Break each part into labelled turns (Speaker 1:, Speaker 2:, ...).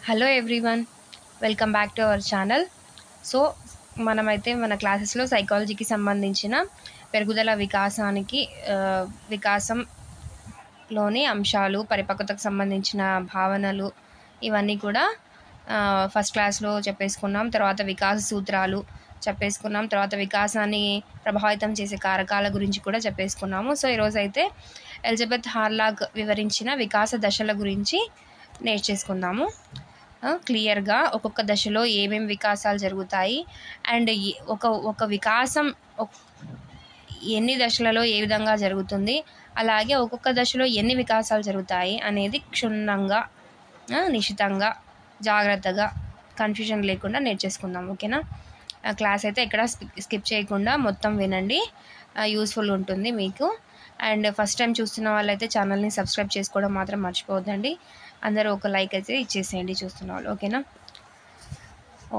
Speaker 1: Hello everyone, welcome back to our channel. So మనమైతే మన క్లాసెస్లో సైకాలజీకి సంబంధించిన పెరుగుదల వికాసంలోని అంశాలు, పరిపక్వతకు సంబంధించిన భావనలు ఇవన్నీ కూడా ఫస్ట్ క్లాస్లో చెప్పేసుకున్నాం. తర్వాత వికాస సూత్రాలు చెప్పేసుకున్నాం. తర్వాత వికాసాన్ని ప్రభావితం చేసే కారకాల గురించి కూడా చెప్పేసుకున్నాము. సో ఈరోజు అయితే ఎలిజబెత్ హార్లాగ్ వివరించిన వికాస దశల గురించి నేర్చేసుకుందాము. క్లియర్గా ఒక్కొక్క దశలో ఏమేమి వికాసాలు జరుగుతాయి అండ్ ఒక వికాసం ఎన్ని దశలలో ఏ విధంగా జరుగుతుంది, అలాగే ఒక్కొక్క దశలో ఎన్ని వికాసాలు జరుగుతాయి అనేది క్షుణ్ణంగా, నిశితంగా, జాగ్రత్తగా, కన్ఫ్యూజన్ లేకుండా నేర్చేసుకుందాం. ఓకేనా? క్లాస్ అయితే ఎక్కడ స్కిప్ చేయకుండా మొత్తం వినండి, యూస్ఫుల్ ఉంటుంది మీకు. అండ్ ఫస్ట్ టైం చూస్తున్న వాళ్ళైతే ఛానల్ని సబ్స్క్రైబ్ చేసుకోవడం మాత్రం మర్చిపోవద్దండి. అందరూ ఒక లైక్ అయితే ఇచ్చేసేయండి చూస్తున్న వాళ్ళు. ఓకేనా?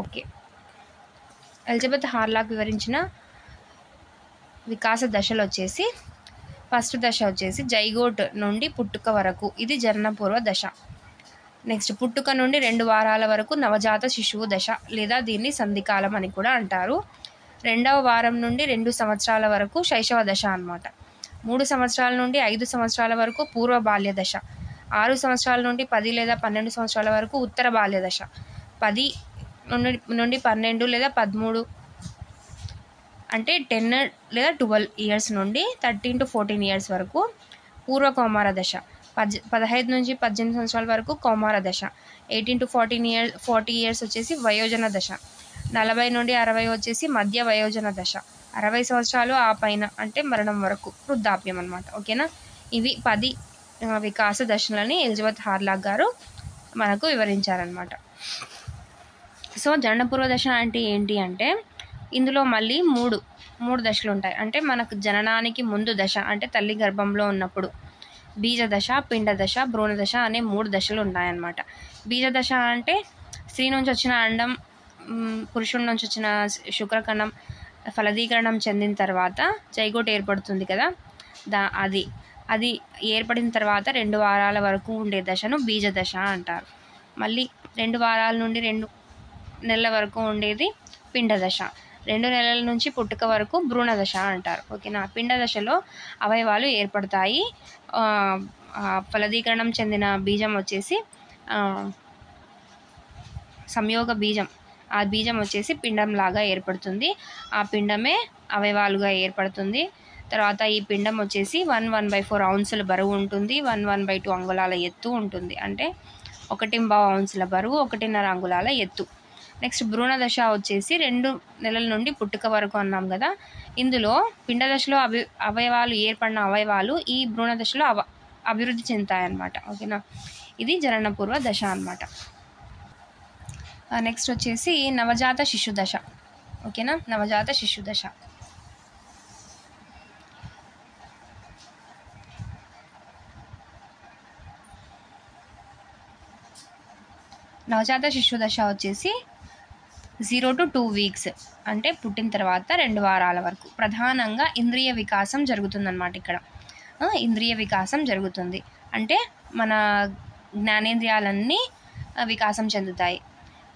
Speaker 1: ఓకే. ఎలిజబెత్ హార్లాగ్ వివరించిన వికాస దశలు వచ్చేసి, ఫస్ట్ దశ వచ్చేసి జైగోట్ నుండి పుట్టుక వరకు, ఇది జననపూర్వ దశ. నెక్స్ట్ పుట్టుక నుండి 2 వారాల వరకు నవజాత శిశువు దశ, లేదా దీన్ని సంధికాలం అని కూడా అంటారు. 2వ వారం నుండి 2 సంవత్సరాల వరకు శైశవ దశ అన్నమాట. 3 సంవత్సరాల నుండి 5 సంవత్సరాల వరకు పూర్వ బాల్య దశ. 6 సంవత్సరాల నుండి 10 లేదా 12 సంవత్సరాల వరకు ఉత్తర బాల్య దశ. 10 నుండి 12 లేదా 13 అంటే 10 లేదా 12 ఇయర్స్ నుండి 13 to 14 ఇయర్స్ వరకు పూర్వ కౌమార దశ. 15 నుంచి 18 సంవత్సరాల వరకు కౌమార దశ. 18 to 40 ఇయర్స్ వచ్చేసి వయోజన దశ. 40 నుండి 60 వచ్చేసి మధ్య వయోజన దశ. 60 సంవత్సరాలు ఆ పైన అంటే మరణం వరకు వృద్ధాప్యం అన్నమాట. ఓకేనా? ఇవి 10 వికాస దశలని ఎలిజబెత్ హార్లాగ్ గారు మనకు వివరించారనమాట. సో జననపూర్వ దశ అంటే ఏంటి అంటే, ఇందులో మళ్ళీ మూడు దశలు ఉంటాయి. అంటే మనకు జననానికి ముందు దశ అంటే తల్లి గర్భంలో ఉన్నప్పుడు బీజ దశ, పిండ దశ, భ్రూణ దశ అనే 3 దశలు ఉన్నాయన్నమాట. బీజ దశ అంటే స్త్రీ నుంచి వచ్చిన అండం, పురుషుడి నుంచి వచ్చిన శుక్రకణం ఫలదీకరణం చెందిన తర్వాత జైగోట్ ఏర్పడుతుంది కదా, అది ఏర్పడిన తర్వాత 2 వారాల వరకు ఉండే దశను బీజ దశ అంటారు. మళ్ళీ 2 వారాల నుండి 2 నెలల వరకు ఉండేది పిండ దశ. 2 నెలల నుంచి పుట్టుక వరకు భ్రూణ దశ అంటారు. ఓకేనా? పిండ దశలో అవయవాలు ఏర్పడతాయి. ఫలదీకరణం చెందిన బీజం వచ్చేసి సంయోగ బీజం, ఆ బీజం వచ్చేసి పిండంలాగా ఏర్పడుతుంది. ఆ పిండమే అవయవాలుగా ఏర్పడుతుంది. తర్వాత ఈ పిండం వచ్చేసి 1/4 ఔన్సుల బరువు ఉంటుంది. 1/2 అంగుళాల ఎత్తు ఉంటుంది. అంటే 1.5 ఔన్సుల బరువు, 1.5 అంగుళాల ఎత్తు. నెక్స్ట్ భ్రూణ దశ వచ్చేసి 2 నెలల నుండి పుట్టుక వరకు అన్నాం కదా. ఇందులో పిండ దశలో అవయవాలు ఏర్పడిన అవయవాలు ఈ భ్రూణ దశలో అభివృద్ధి చెందుతాయన్నమాట. ఓకేనా? ఇది జననపూర్వ దశ అన్నమాట. నెక్స్ట్ వచ్చేసి నవజాత శిశు దశ. ఓకేనా? నవజాత శిశు దశ. నవజాత శిశు దశ వచ్చేసి 0 to 2 వీక్స్ అంటే పుట్టిన తర్వాత 2 వారాల వరకు ప్రధానంగా ఇంద్రియ వికాసం జరుగుతుందన్నమాట. ఇక్కడ ఇంద్రియ వికాసం జరుగుతుంది అంటే మన జ్ఞానేంద్రియాలన్నీ వికాసం చెందుతాయి.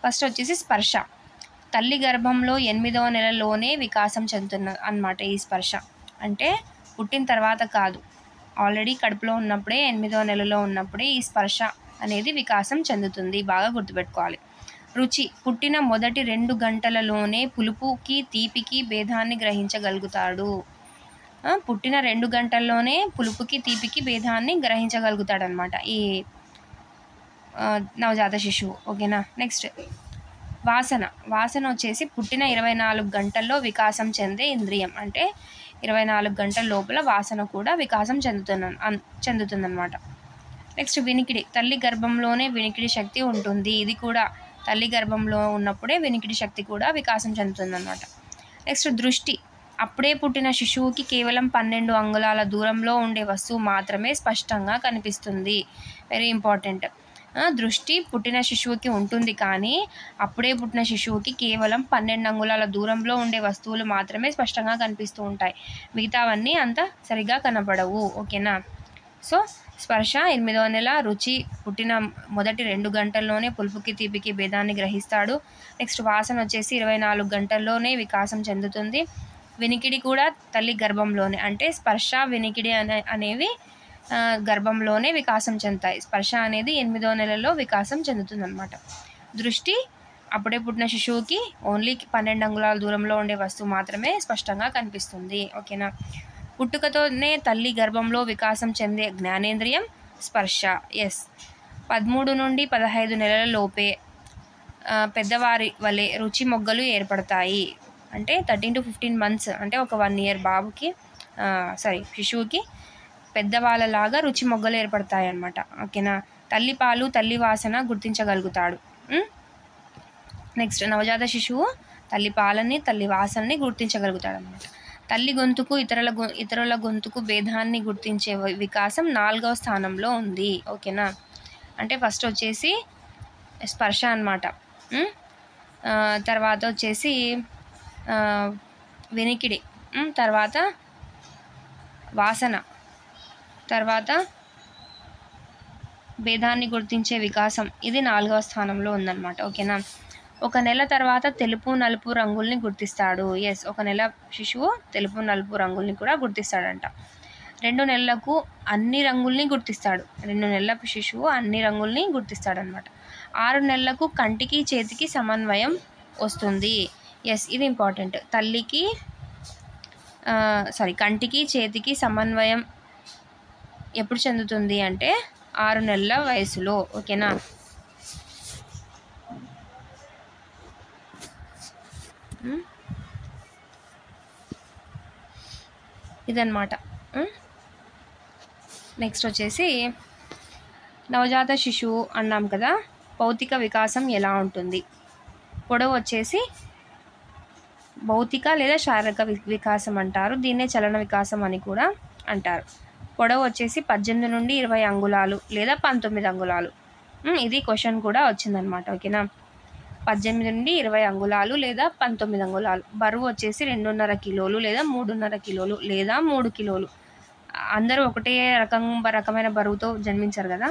Speaker 1: ఫస్ట్ వచ్చేసి స్పర్శ. తల్లి గర్భంలో 8వ నెలలోనే వికాసం చెందుతున్న అన్నమాట. ఈ స్పర్శ అంటే పుట్టిన తర్వాత కాదు, ఆల్రెడీ కడుపులో ఉన్నప్పుడే 8వ నెలలో ఉన్నప్పుడే ఈ స్పర్శ అనేది వికాసం చెందుతుంది. బాగా గుర్తుపెట్టుకోవాలి. రుచి. పుట్టిన మొదటి 2 గంటలలోనే పులుపుకి తీపికి భేదాన్ని గ్రహించగలుగుతాడు. పుట్టిన 2 గంటల్లోనే పులుపుకి తీపికి భేదాన్ని గ్రహించగలుగుతాడు అనమాట ఈ నవజాత శిశువు. ఓకేనా? నెక్స్ట్ వాసన వచ్చేసి పుట్టిన 24 గంటల్లో వికాసం చెందే ఇంద్రియం. అంటే 24 గంటల లోపల వాసన కూడా వికాసం చెందుతుందన్నమాట. నెక్స్ట్ వినికిడి. తల్లి గర్భంలోనే వినికిడి శక్తి ఉంటుంది. ఇది కూడా తల్లి గర్భంలో ఉన్నప్పుడే వినికిడి శక్తి కూడా వికాసం చెందుతుందన్నమాట. నెక్స్ట్ దృష్టి. అప్పుడే పుట్టిన శిశువుకి కేవలం 12 అంగుళాల దూరంలో ఉండే వస్తువు మాత్రమే స్పష్టంగా కనిపిస్తుంది. Very important. దృష్టి పుట్టిన శిశువుకి ఉంటుంది, కానీ అప్పుడే పుట్టిన శిశువుకి కేవలం 12 అంగుళాల దూరంలో ఉండే వస్తువులు మాత్రమే స్పష్టంగా కనిపిస్తూ ఉంటాయి. మిగతావన్నీ అంత సరిగా కనపడవు. ఓకేనా? సో స్పర్శ 8వ నెల. రుచి పుట్టిన మొదటి 2 గంటల్లోనే పులుపుకి తీపికి భేదాన్ని గ్రహిస్తాడు. నెక్స్ట్ వాసన వచ్చేసి 24 గంటల్లోనే వికాసం చెందుతుంది. వినికిడి కూడా తల్లి గర్భంలోనే, అంటే స్పర్శ వినికిడి అనేవి గర్భంలోనే వికాసం చెందుతాయి. స్పర్శ అనేది 8వ నెలలో వికాసం చెందుతుంది అనమాట. దృష్టి అప్పుడే పుట్టిన శిశువుకి ఓన్లీ 12 అంగుళాల దూరంలో ఉండే వస్తువు మాత్రమే స్పష్టంగా కనిపిస్తుంది. ఓకేనా. పుట్టుకతోనే తల్లి గర్భంలో వికాసం చెందే జ్ఞానేంద్రియం స్పర్శ. 13 నుండి 15 నెలల లోపే పెద్దవారి వలె రుచి మొగ్గలు ఏర్పడతాయి. అంటే 13 to 15 months, అంటే ఒక 1 year బాబుకి శిశువుకి పెద్దవాళ్ళలాగా రుచి మొగ్గలు ఏర్పడతాయి అన్నమాట. ఓకేనా. తల్లి పాలు తల్లి వాసన గుర్తించగలుగుతాడు. నెక్స్ట్ నవజాత శిశువు తల్లి పాలని తల్లి వాసనని గుర్తించగలుగుతాడు అనమాట. తల్లి గొంతుకు ఇతరుల గొంతుకు భేదాన్ని గుర్తించే వికాసం 4వ స్థానంలో ఉంది. ఓకేనా. అంటే ఫస్ట్ వచ్చేసి స్పర్శ అన్నమాట. తర్వాత వచ్చేసి వినికిడి, తర్వాత వాసన, తర్వాత భేదాన్ని గుర్తించే వికాసం. ఇది 4వ స్థానంలో ఉందన్నమాట. ఓకేనా. 1 నెల తర్వాత తెలుపు నలుపు రంగుల్ని గుర్తిస్తాడు. ఒక నెల శిశువు తెలుపు నలుపు రంగుల్ని కూడా గుర్తిస్తాడంట. 2 నెలలకు అన్ని రంగుల్ని గుర్తిస్తాడు. 2 నెలల శిశువు అన్ని రంగుల్ని గుర్తిస్తాడనమాట. 6 నెలలకు కంటికి చేతికి సమన్వయం వస్తుంది. ఇది ఇంపార్టెంట్. కంటికి చేతికి సమన్వయం ఎప్పుడు చెందుతుంది అంటే 6 నెలల వయసులో. ఓకేనా. ఇదన్నమాట. నెక్స్ట్ వచ్చేసి నవజాత శిశువు అన్నాం కదా, భౌతిక వికాసం ఎలా ఉంటుంది? పొడవు వచ్చేసి భౌతిక లేదా శారీరక వికాసం అంటారు. దీన్నే చలన వికాసం అని కూడా అంటారు. పొడవు వచ్చేసి 18 నుండి 20 అంగుళాలు లేదా 19 అంగుళాలు. ఇది క్వశ్చన్ కూడా వచ్చిందనమాట. ఓకేనా. 18 నుండి 20 అంగుళాలు లేదా 19 అంగుళాలు. బరువు వచ్చేసి 2.5 కిలోలు లేదా 3.5 కిలోలు లేదా 3 కిలోలు. అందరూ ఒకటే రకమైన బరువుతో జన్మించారు కదా,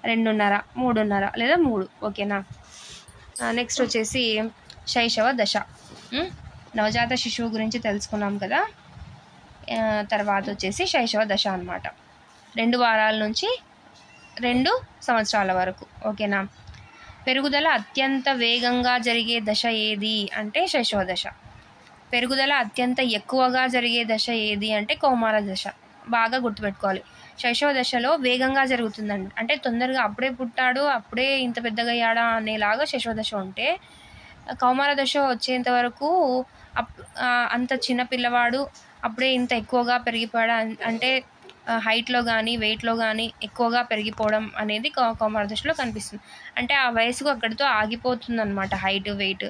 Speaker 1: 2.5, 3.5 లేదా 3. ఓకేనా. నెక్స్ట్ వచ్చేసి శైశవ దశ. నవజాత శిశువు గురించి తెలుసుకున్నాం కదా. తర్వాత వచ్చేసి శైశవ దశ అన్నమాట. 2 వారాల నుంచి 2 సంవత్సరాల వరకు. ఓకేనా. పెరుగుదల అత్యంత వేగంగా జరిగే దశ ఏది అంటే శైశవ దశ. పెరుగుదల అత్యంత ఎక్కువగా జరిగే దశ ఏది అంటే కౌమార దశ. బాగా గుర్తుపెట్టుకోవాలి. శైశవ దశలో వేగంగా జరుగుతుందండి, అంటే తొందరగా అప్పుడే పుట్టాడు అప్పుడే ఇంత పెద్దగా అయ్యాడా అనేలాగా శైశవ దశ ఉంటే, కౌమార దశ వచ్చేంత వరకు అంత చిన్న పిల్లవాడు అప్పుడే ఇంత ఎక్కువగా పెరిగిపోయాడా అంటే హైట్లో కానీ వెయిట్లో కానీ ఎక్కువగా పెరిగిపోవడం అనేది కౌమార దశలో కనిపిస్తుంది. అంటే ఆ వయసుకు అక్కడితో ఆగిపోతుంది అనమాట, హైట్ వెయిట్.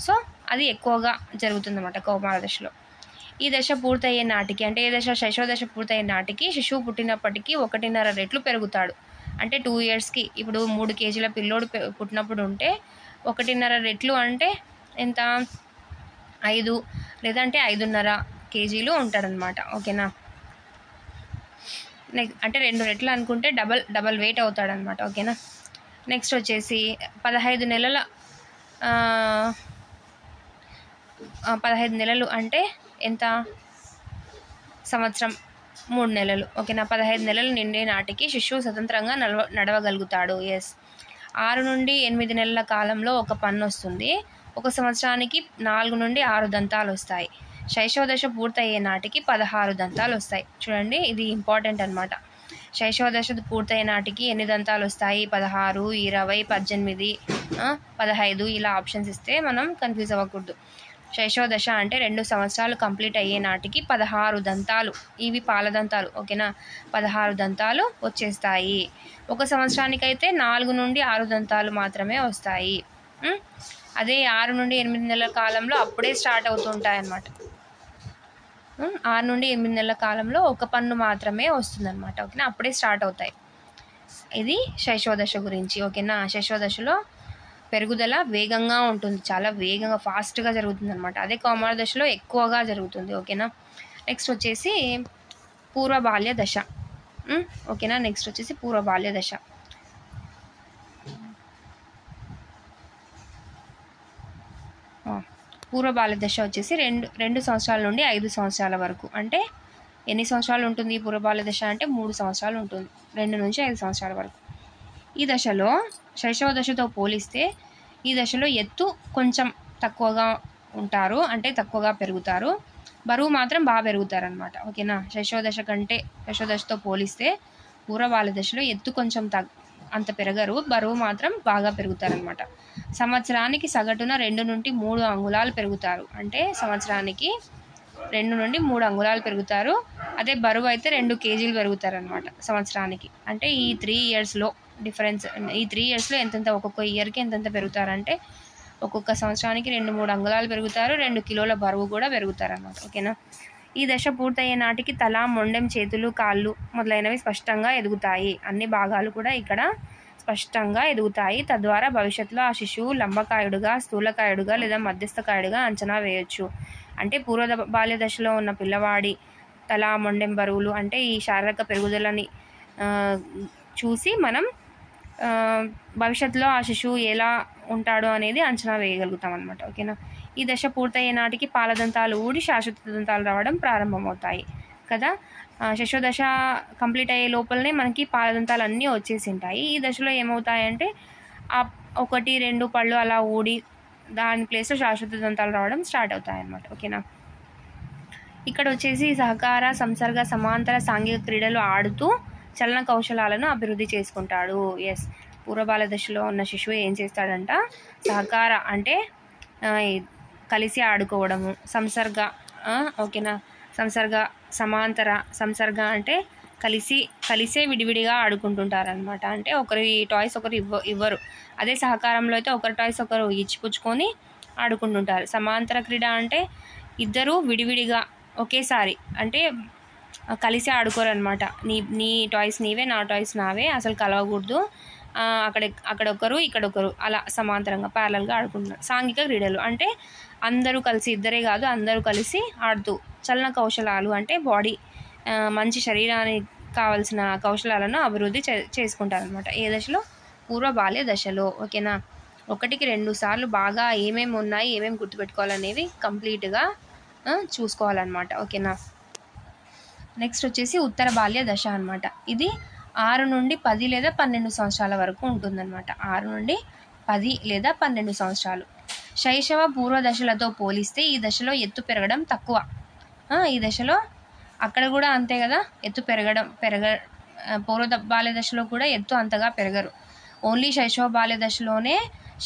Speaker 1: సో అది ఎక్కువగా జరుగుతుందన్నమాట కౌమార దశలో. ఈ దశ పూర్తయ్యే నాటికి, అంటే ఏ దశ, శైశవ దశ పూర్తయ్యే నాటికి శిశువు పుట్టినప్పటికీ 1.5 రెట్లు పెరుగుతాడు. అంటే 2 yearsకి ఇప్పుడు 3 kgల పిల్లోడు పుట్టినప్పుడు ఉంటే 1.5 రెట్లు అంటే ఎంత, 5 లేదంటే 5.5 kgలు ఉంటాడనమాట. ఓకేనా. అంటే 2 రెట్లు అనుకుంటే డబల్ వెయిట్ అవుతాడనమాట. ఓకేనా. నెక్స్ట్ వచ్చేసి 15 నెలలు అంటే ఎంత, సంవత్సరం 3 నెలలు. ఓకేనా. 15 నెలలు నిండే నాటికి శిశువు స్వతంత్రంగా నడవగలుగుతాడు. 6 నుండి 8 నెలల కాలంలో ఒక పన్ను వస్తుంది. 1 సంవత్సరానికి 4 నుండి 6 దంతాలు వస్తాయి. శైశవ దశ పూర్తయ్యే నాటికి 16 దంతాలు వస్తాయి. చూడండి, ఇది ఇంపార్టెంట్ అనమాట. శైశవ దశ పూర్తయ్యే నాటికి ఎన్ని దంతాలు వస్తాయి? 16, 20, 18, 15 ఇలా ఆప్షన్స్ ఇస్తే మనం కన్ఫ్యూజ్ అవ్వకూడదు. శైశవ దశ అంటే 2 సంవత్సరాలు కంప్లీట్ అయ్యే నాటికి 16 దంతాలు, ఇవి పాలదంతాలు. ఓకేనా. 16 దంతాలు వచ్చేస్తాయి. 1 సంవత్సరానికైతే 4 నుండి 6 దంతాలు మాత్రమే వస్తాయి. అదే 6 నుండి 8 నెలల కాలంలో అప్పుడే స్టార్ట్ అవుతుంటాయి అన్నమాట. 6 నుండి 8 నెలల కాలంలో ఒక పన్ను మాత్రమే వస్తుందన్నమాట. ఓకేనా. అప్పుడే స్టార్ట్ అవుతాయి. ఇది శైశవ దశ గురించి. ఓకేనా. శైశవ దశలో పెరుగుదల వేగంగా ఉంటుంది, చాలా వేగంగా ఫాస్ట్గా జరుగుతుంది అనమాట. అదే కౌమార దశలో ఎక్కువగా జరుగుతుంది. ఓకేనా. నెక్స్ట్ వచ్చేసి పూర్వ బాల్య దశ. ఓకేనా. నెక్స్ట్ వచ్చేసి పూర్వ బాల్య దశ. పూర్వ బాల్య దశ వచ్చేసి 2 సంవత్సరాల నుండి 5 సంవత్సరాల వరకు. అంటే ఎన్ని సంవత్సరాలు ఉంటుంది పూర్వ బాల్య దశ అంటే 3 సంవత్సరాలు ఉంటుంది, 2 నుంచి 5 సంవత్సరాల వరకు. ఈ దశలో శైశవ దశతో పోలిస్తే ఈ దశలో ఎత్తు కొంచెం తక్కువగా ఉంటారు, అంటే తక్కువగా పెరుగుతారు, బరువు మాత్రం బాగా పెరుగుతారనమాట. ఓకేనా. శైశవ దశతో పోలిస్తే పూర్వ బాల్య దశలో ఎత్తు కొంచెం అంత పెరగరు, బరువు మాత్రం బాగా పెరుగుతారనమాట. సంవత్సరానికి సగటున 2 నుండి 3 అంగుళాలు పెరుగుతారు. అంటే సంవత్సరానికి 2 నుండి 3 అంగుళాలు పెరుగుతారు. అదే బరువు అయితే 2 కేజీలు పెరుగుతారనమాట సంవత్సరానికి. అంటే ఈ 3 ఇయర్స్లో డిఫరెన్స్, ఈ 3 ఇయర్స్లో ఎంతెంత ఒక్కొక్క ఇయర్కి ఎంతెంత పెరుగుతారంటే ఒక్కొక్క సంవత్సరానికి 2-3 అంగుళాలు పెరుగుతారు, 2 కిలోల బరువు కూడా పెరుగుతారనమాట. ఓకేనా. ఈ దశ పూర్తయ్యే నాటికి తల, మొండెం, చేతులు, కాళ్ళు మొదలైనవి స్పష్టంగా ఎదుగుతాయి. అన్ని భాగాలు కూడా ఇక్కడ స్పష్టంగా ఎదుగుతాయి. తద్వారా భవిష్యత్తులో ఆ శిశువు లంబకాయుడుగా, స్థూలకాయుడుగా లేదా మధ్యస్థకాయుడుగా అంచనా వేయొచ్చు. అంటే పూర్వ బాల్య దశలో ఉన్న పిల్లవాడి తల, మొండెం బరువులు అంటే ఈ శారీరక పెరుగుదలని చూసి మనం భవిష్యత్తులో ఆ శిశువు ఎలా ఉంటాడో అనేది అంచనా వేయగలుగుతాం అనమాట. ఓకేనా. ఈ దశ పూర్తయ్యే నాటికి పాలదంతాలు ఊడి శాశ్వత దంతాలు రావడం ప్రారంభమవుతాయి కదా. శిశు దశ కంప్లీట్ అయ్యే లోపలనే మనకి పాలదంతాలు అన్నీ వచ్చేసి ఉంటాయి. ఈ దశలో ఏమవుతాయంటే 1-2 పళ్ళు అలా ఊడి దాని ప్లేస్లో శాశ్వత దంతాలు రావడం స్టార్ట్ అవుతాయి అన్నమాట. ఓకేనా. ఇక్కడ వచ్చేసి సహకార, సంసర్గ, సమాంతర సాంఘిక క్రీడలు ఆడుతూ చలన కౌశలాలను అభివృద్ధి చేసుకుంటాడు. ఎస్, పూర్వబాల దశలో ఉన్న శిశువు ఏం చేస్తాడంట, సహకార అంటే కలిసి ఆడుకోవడము, సంసర్గ ఓకేనా, సంసర్గ, సమాంతర. సంసర్గ అంటే కలిసే విడివిడిగా ఆడుకుంటుంటారనమాట. అంటే ఒకరి టాయ్స్ ఒకరు ఇవ్వరు. అదే సహకారంలో అయితే ఒకరి టాయ్స్ ఒకరు ఇచ్చిపుచ్చుకొని ఆడుకుంటుంటారు. సమాంతర క్రీడ అంటే ఇద్దరు విడివిడిగా ఒకేసారి అంటే కలిసి ఆడుకోరు అనమాట. నీ టాయ్స్ నీవే, నా టాయ్స్ నావే, అసలు కలవకూడదు, అక్కడొకరు ఇక్కడొకరు అలా సమాంతరంగా ప్యారలల్గా ఆడుకుంటున్నారు. సాంఘిక క్రీడలు అంటే అందరూ కలిసి, ఇద్దరే కాదు అందరూ కలిసి ఆడుతూ చలన కౌశలాలు అంటే బాడీ మంచి శరీరానికి కావాల్సిన కౌశలాలను అభివృద్ధి చేసుకుంటారనమాట. ఏ దశలో, పూర్వ బాల్య దశలో. ఓకేనా. 1-2 సార్లు బాగా ఏమేమి ఉన్నాయి, ఏమేమి గుర్తుపెట్టుకోవాలనేవి కంప్లీట్గా చూసుకోవాలన్నమాట. ఓకేనా. నెక్స్ట్ వచ్చేసి ఉత్తర బాల్య దశ అనమాట. ఇది 6 నుండి 10 లేదా 12 సంవత్సరాల వరకు ఉంటుందన్నమాట. 6 నుండి 10 లేదా 12 సంవత్సరాలు. శైశవ పూర్వ దశలతో పోలిస్తే ఈ దశలో ఎత్తు పెరగడం తక్కువ. ఈ దశలో అక్కడ కూడా అంతే కదా, ఎత్తు పూర్వ బాల్య దశలో కూడా ఎత్తు అంతగా పెరగరు. ఓన్లీ శైశవ బాల్య దశలోనే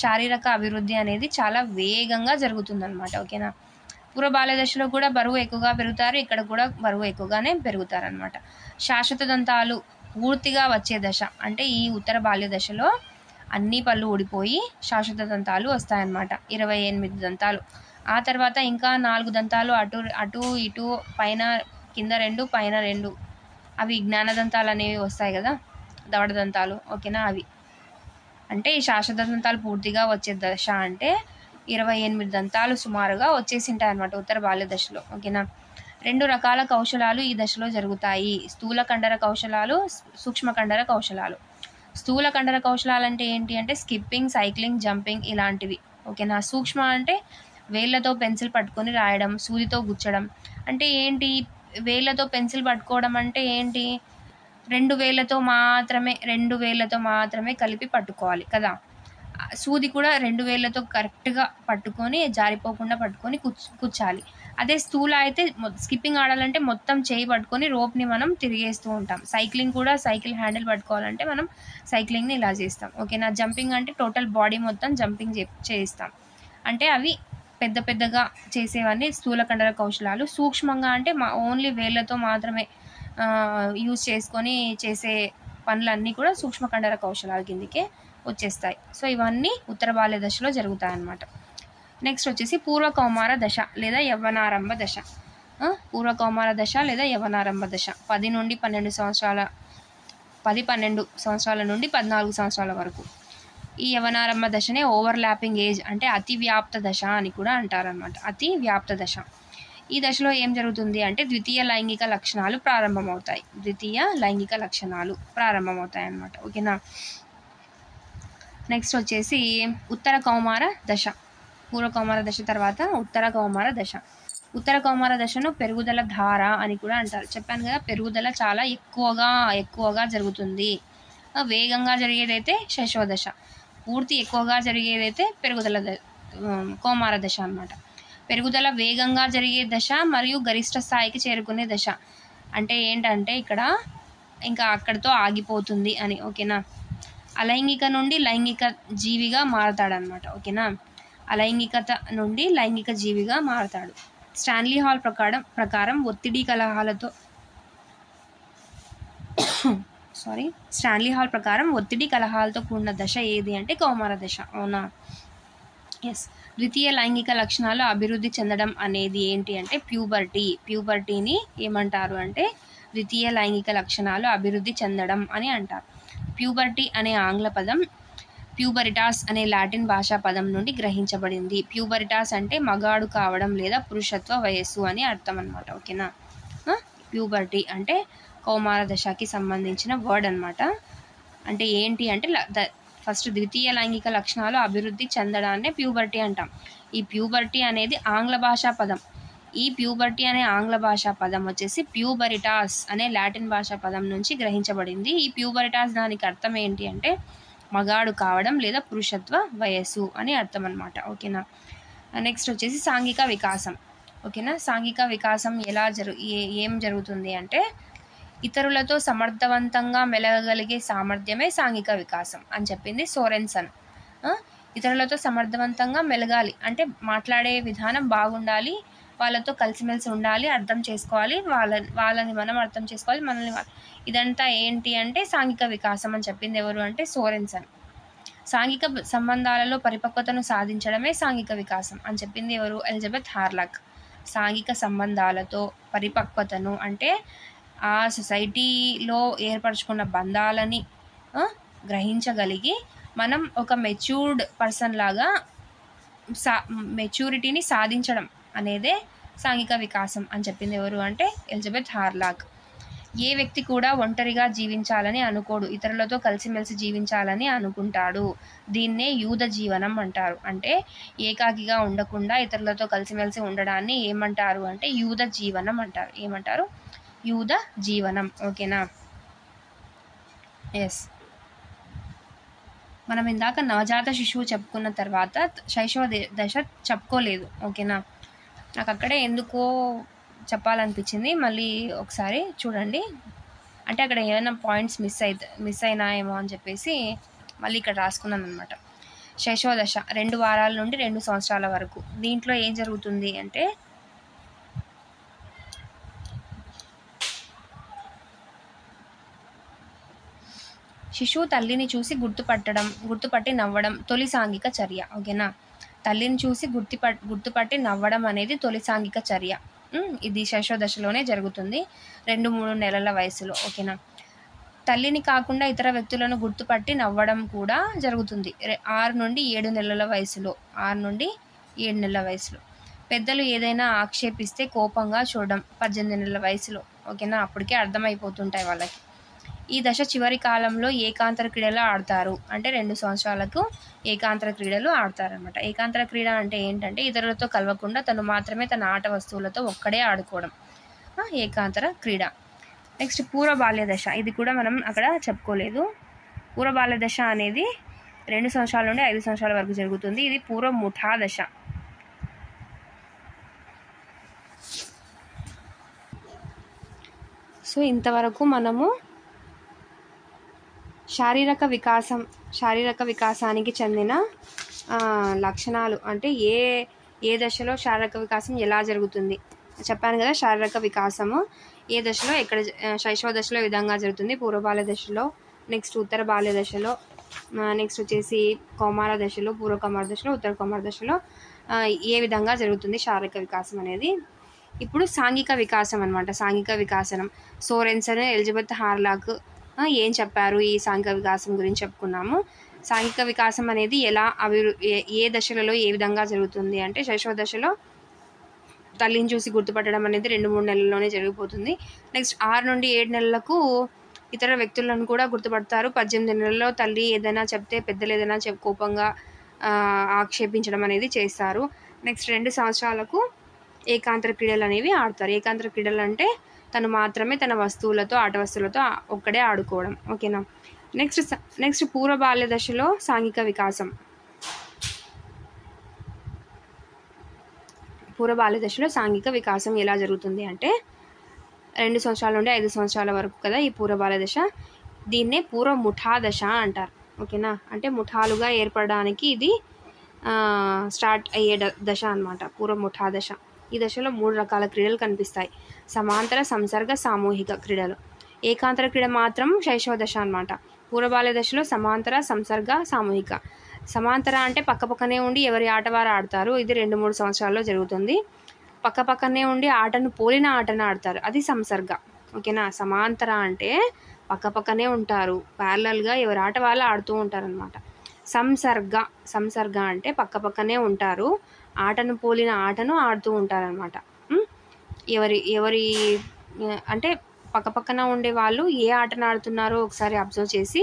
Speaker 1: శారీరక అభివృద్ధి అనేది చాలా వేగంగా జరుగుతుందన్నమాట. ఓకేనా. పూర్వ బాల్య దశలో కూడా బరువు ఎక్కువగా పెరుగుతారు, ఇక్కడ కూడా బరువు ఎక్కువగానే పెరుగుతారనమాట. శాశ్వత దంతాలు పూర్తిగా వచ్చే దశ అంటే ఈ ఉత్తర బాల్య దశలో అన్ని పళ్ళు ఊడిపోయి శాశ్వత దంతాలు వస్తాయన్నమాట. 28 దంతాలు. ఆ తర్వాత ఇంకా 4 దంతాలు అటు ఇటు, పైన కింద 2 పైన 2, అవి జ్ఞానదంతాలు అనేవి వస్తాయి కదా, దవడ దంతాలు. ఓకేనా. అవి అంటే ఈ శాశ్వత దంతాలు పూర్తిగా వచ్చే దశ అంటే 28 దంతాలు సుమారుగా వచ్చేసి ఉంటాయి అన్నమాట ఉత్తర బాల్య దశలో. ఓకేనా. 2 రకాల కౌశలాలు ఈ దశలో జరుగుతాయి. స్థూల కండర కౌశలాలు, సూక్ష్మ కండర కౌశలాలు. స్థూల కండర కౌశలాలు అంటే ఏంటి అంటే స్కిప్పింగ్, సైక్లింగ్, జంపింగ్ ఇలాంటివి. ఓకేనా. సూక్ష్మ అంటే వేళ్ళతో పెన్సిల్ పట్టుకొని రాయడం, సూదితో గుచ్చడం. అంటే ఏంటి, వేళ్ళతో పెన్సిల్ పట్టుకోవడం అంటే ఏంటి, 2 వేళ్ళతో మాత్రమే కలిపి పట్టుకోవాలి కదా. సూది కూడా 2 వేళ్ళతో కరెక్ట్గా పట్టుకొని జారిపోకుండా పట్టుకొని కూర్చాలి. అదే స్థూల అయితే స్కిప్పింగ్ ఆడాలంటే మొత్తం చేయి పట్టుకొని రోప్ని మనం తిరిగేస్తూ ఉంటాం. సైక్లింగ్ కూడా సైకిల్ హ్యాండిల్ పట్టుకోవాలంటే మనం సైక్లింగ్ని ఇలా చేస్తాం. ఓకేనా. జంపింగ్ అంటే టోటల్ బాడీ మొత్తం జంపింగ్ చేయిస్తాం. అంటే అవి పెద్దగా చేసేవన్నీ స్థూల కండర కౌశలాలు. సూక్ష్మంగా అంటే ఓన్లీ వేళ్ళతో మాత్రమే యూజ్ చేసుకొని చేసే పనులన్నీ కూడా సూక్ష్మ కండర కౌశలాల కిందకే వచ్చేస్తాయి. సో ఇవన్నీ ఉత్తర బాల్య దశలో జరుగుతాయి అన్నమాట. నెక్స్ట్ వచ్చేసి పూర్వ కౌమార దశ లేదా యవ్వనారంభ దశ. పూర్వ కౌమార దశ లేదా యవ్వనారంభ దశ 10 నుండి 12 సంవత్సరాల 12 సంవత్సరాల నుండి 14 సంవత్సరాల వరకు. ఈ యవ్వనారంభ దశనే ఓవర్లాపింగ్ ఏజ్ అంటే అతి వ్యాప్త దశ అని కూడా అంటారనమాట. అతి వ్యాప్త దశ. ఈ దశలో ఏం జరుగుతుంది అంటే ద్వితీయ లైంగిక లక్షణాలు ప్రారంభమవుతాయి. ద్వితీయ లైంగిక లక్షణాలు ప్రారంభమవుతాయి అన్నమాట. ఓకేనా. నెక్స్ట్ వచ్చేసి ఉత్తర కౌమార దశ. పూర్వ కౌమార దశ తర్వాత ఉత్తర కౌమార దశ. ఉత్తర కౌమార దశను పెరుగుదల ధార అని కూడా అంటారు. చెప్పాను కదా, పెరుగుదల చాలా ఎక్కువగా జరుగుతుంది. వేగంగా జరిగేదైతే శైశవ దశ, పూర్తి ఎక్కువగా జరిగేదైతే పెరుగుదల కౌమార దశ అన్నమాట. పెరుగుదల వేగంగా జరిగే దశ మరియు గరిష్ట స్థాయికి చేరుకునే దశ అంటే ఏంటంటే ఇక్కడ ఇంకా అక్కడితో ఆగిపోతుంది అని. ఓకేనా. అలైంగిక నుండి లైంగిక జీవిగా మారతాడనమాట. ఓకేనా. అలైంగికత నుండి లైంగిక జీవిగా మారతాడు. స్టాన్లీ హాల్ ప్రకారం ఒత్తిడి కలహాలతో స్టాన్లీ హాల్ ప్రకారం ఒత్తిడి కలహాలతో కూడిన దశ ఏది అంటే కౌమార దశ. అవునా. ఎస్. ద్వితీయ లైంగిక లక్షణాలు అభివృద్ధి చెందడం అనేది ఏంటి అంటే ప్యూబర్టీని ఏమంటారు అంటే ద్వితీయ లైంగిక లక్షణాలు అభివృద్ధి చెందడం అని అంటారు. ప్యూబర్టీ అనే ఆంగ్ల పదం ప్యూబరిటాస్ అనే లాటిన్ భాషా పదం నుండి గ్రహించబడింది. ప్యూబరిటాస్ అంటే మగాడు కావడం లేదా పురుషత్వ వయస్సు అని అర్థం అన్నమాట. ఓకేనా. ప్యూబర్టీ అంటే కౌమార దశకి సంబంధించిన వర్డ్ అన్నమాట. అంటే ఏంటి అంటే ఫస్ట్ ద్వితీయ లైంగిక లక్షణాలు అభివృద్ధి చెందడాన్నే ప్యూబర్టీ అంటాం. ఈ ప్యూబర్టీ అనేది ఆంగ్ల భాషా పదం. ఈ ప్యూబర్టీ అనే ఆంగ్ల భాషా పదం వచ్చేసి ప్యూబరిటాస్ అనే లాటిన్ భాషా పదం నుంచి గ్రహించబడింది. ఈ ప్యూబరిటాస్ దానికి అర్థం ఏంటి అంటే మగాడు కావడం లేదా పురుషత్వ వయస్సు అని అర్థం అన్నమాట. ఓకేనా. నెక్స్ట్ వచ్చేసి సాంఘిక వికాసం. ఓకేనా. సాంఘిక వికాసం ఏం జరుగుతుంది అంటే ఇతరులతో సమర్థవంతంగా మెలగగలిగే సామర్థ్యమే సాంఘిక వికాసం అని చెప్పింది సోరెన్సన్. ఇతరులతో సమర్థవంతంగా మెలగాలి అంటే మాట్లాడే విధానం బాగుండాలి, వాళ్ళతో కలిసిమెలిసి ఉండాలి, అర్థం చేసుకోవాలి, వాళ్ళని మనం అర్థం చేసుకోవాలి, మనల్ని ఇదంతా ఏంటి అంటే సాంఘిక వికాసం అని చెప్పింది ఎవరు అంటే సోరెన్సన్. సాంఘిక సంబంధాలలో పరిపక్వతను సాధించడమే సాంఘిక వికాసం అని చెప్పింది ఎవరు? Elizabeth Hurlock. సాంఘిక సంబంధాలతో పరిపక్వతను అంటే ఆ సొసైటీలో ఏర్పరచుకున్న బంధాలని గ్రహించగలిగి మనం ఒక మెచ్యూర్డ్ పర్సన్ లాగా మెచ్యూరిటీని సాధించడం అనేదే సాంఘిక వికాసం అని చెప్పింది ఎవరు అంటే ఎలిజబెత్ హార్లాక్. ఏ వ్యక్తి కూడా ఒంటరిగా జీవించాలని అనుకోడు, ఇతరులతో కలిసిమెలిసి జీవించాలని అనుకుంటాడు. దీన్నే యూద జీవనం అంటారు. అంటే ఏకాకిగా ఉండకుండా ఇతరులతో కలిసిమెలిసి ఉండడాన్ని ఏమంటారు అంటే యూద జీవనం అంటారు. ఏమంటారు? యూద జీవనం. ఓకేనా. ఎస్. మనం ఇందాక నవజాత శిశువు చెప్పుకున్న తర్వాత శైశవ దశ చెప్పుకోలేదు. ఓకేనా. నాకు అక్కడే ఎందుకో చెప్పాలనిపించింది, మళ్ళీ ఒకసారి చూడండి. అంటే అక్కడ ఏమైనా పాయింట్స్ మిస్ అయినాయేమో అని చెప్పేసి మళ్ళీ ఇక్కడ రాసుకున్నాను అనమాట. శైశవ దశ 2 వారాల నుండి 2 సంవత్సరాల వరకు. దీంట్లో ఏం జరుగుతుంది అంటే శిశువు తల్లిని చూసి గుర్తుపట్టి నవ్వడం తొలి సాంఘిక చర్య. ఓకేనా. తల్లిని చూసి గుర్తుపట్టి నవ్వడం అనేది తొలి సాంఘిక చర్య. ఇది శైశవ దశలోనే జరుగుతుంది, 2-3 నెలల వయసులో. ఓకేనా. తల్లిని కాకుండా ఇతర వ్యక్తులను గుర్తుపట్టి నవ్వడం కూడా జరుగుతుంది 6 నుండి 7 నెలల వయసులో. 6 నుండి 7 నెలల వయసులో. పెద్దలు ఏదైనా ఆక్షేపిస్తే కోపంగా చూడడం 18 నెలల వయసులో. ఓకేనా. అప్పటికే అర్థమైపోతుంటాయి వాళ్ళకి. ఈ దశ చివరి కాలంలో ఏకాంతర క్రీడలు ఆడతారు. అంటే 2 సంవత్సరాలకు ఏకాంతర క్రీడలు ఆడతారనమాట. ఏకాంతర క్రీడ అంటే ఏంటంటే ఇతరులతో కలవకుండా తను మాత్రమే తన ఆట వస్తువులతో ఒక్కడే ఆడుకోవడం ఏకాంతర క్రీడ. నెక్స్ట్ పూర్వ బాల్య దశ. ఇది కూడా మనం అక్కడ చెప్పుకోలేదు. పూర్వ బాల్య దశ అనేది 2 సంవత్సరాల నుండి 5 సంవత్సరాల వరకు జరుగుతుంది. ఇది పూర్వ ముఠా దశ. సో ఇంతవరకు మనము శారీరక వికాసానికి చెందిన లక్షణాలు అంటే ఏ దశలో శారీరక వికాసం ఎలా జరుగుతుంది చెప్పాను కదా. శారీరక వికాసము ఏ దశలో ఎక్కడ శైశవ దశలో ఈ విధంగా జరుగుతుంది, పూర్వ బాల్య దశలో, నెక్స్ట్ ఉత్తర బాల్య దశలో, నెక్స్ట్ వచ్చేసి కౌమార దశలో, పూర్వ కౌమార దశలో, ఉత్తర కౌమార దశలో ఏ విధంగా జరుగుతుంది శారీరక వికాసం అనేది. ఇప్పుడు సాంఘిక వికాసం అనమాట. సాంఘిక వికాసనం సోరెన్సన్, ఎలిజబెత్ హార్లాక్ ఏం చెప్పారు ఈ సాంఘిక వికాసం గురించి చెప్పుకున్నాము. సాంఘిక వికాసం అనేది ఏ దశలలో ఏ విధంగా జరుగుతుంది అంటే శైశవ దశలో తల్లిని చూసి గుర్తుపట్టడం అనేది 2-3 నెలల్లోనే జరిగిపోతుంది. నెక్స్ట్ 6 నుండి 7 నెలలకు ఇతర వ్యక్తులను కూడా గుర్తుపడతారు. 18 నెలల్లో తల్లి ఏదైనా చెప్తే పెద్దలు ఏదైనా కోపంగా ఆక్షేపించడం అనేది చేస్తారు. నెక్స్ట్ 2 సంవత్సరాలకు ఏకాంతర క్రీడలు అనేవి ఆడతారు. ఏకాంతర క్రీడలు అంటే తను మాత్రమే తన వస్తువులతో ఆట వస్తువులతో ఒక్కడే ఆడుకోవడం. ఓకేనా. నెక్స్ట్ పూర్వ బాల్య దశలో సాంఘిక వికాసం. పూర్వ బాల్య దశలో సాంఘిక వికాసం ఎలా జరుగుతుంది అంటే 2 సంవత్సరాల నుండి 5 సంవత్సరాల వరకు కదా ఈ పూర్వ బాల్య దశ. దీన్నే పూర్వ ముఠా దశ అంటారు. ఓకేనా. అంటే ముఠాలుగా ఏర్పడడానికి ఇది స్టార్ట్ అయ్యే దశ అన్నమాట, పూర్వ ముఠా దశ. ఈ దశలో 3 రకాల క్రీడలు కనిపిస్తాయి. సమాంతర, సంసర్గ, సామూహిక క్రీడలు. ఏకాంతర క్రీడ మాత్రం శైశవ దశ అన్నమాట. పూర్వ బాల్య దశలో సమాంతర, సంసర్గ, సామూహిక. సమాంతర అంటే పక్కపక్కనే ఉండి ఎవరి ఆట వారు ఆడతారు. ఇది 2-3 సంవత్సరాల్లో జరుగుతుంది. పక్కపక్కనే ఉండి ఆటను పోలిన ఆటను ఆడతారు, అది సంసర్గ. ఓకేనా. సమాంతర అంటే పక్కపక్కనే ఉంటారు, ప్యారలల్గా ఎవరి ఆట వాళ్ళు ఆడుతూ ఉంటారు అనమాట. సంసర్గ అంటే పక్కపక్కనే ఉంటారు, ఆటను పోలిన ఆటను ఆడుతూ ఉంటారనమాట. ఎవరి అంటే పక్కపక్కన ఉండే వాళ్ళు ఏ ఆటను ఆడుతున్నారో ఒకసారి అబ్జర్వ్ చేసి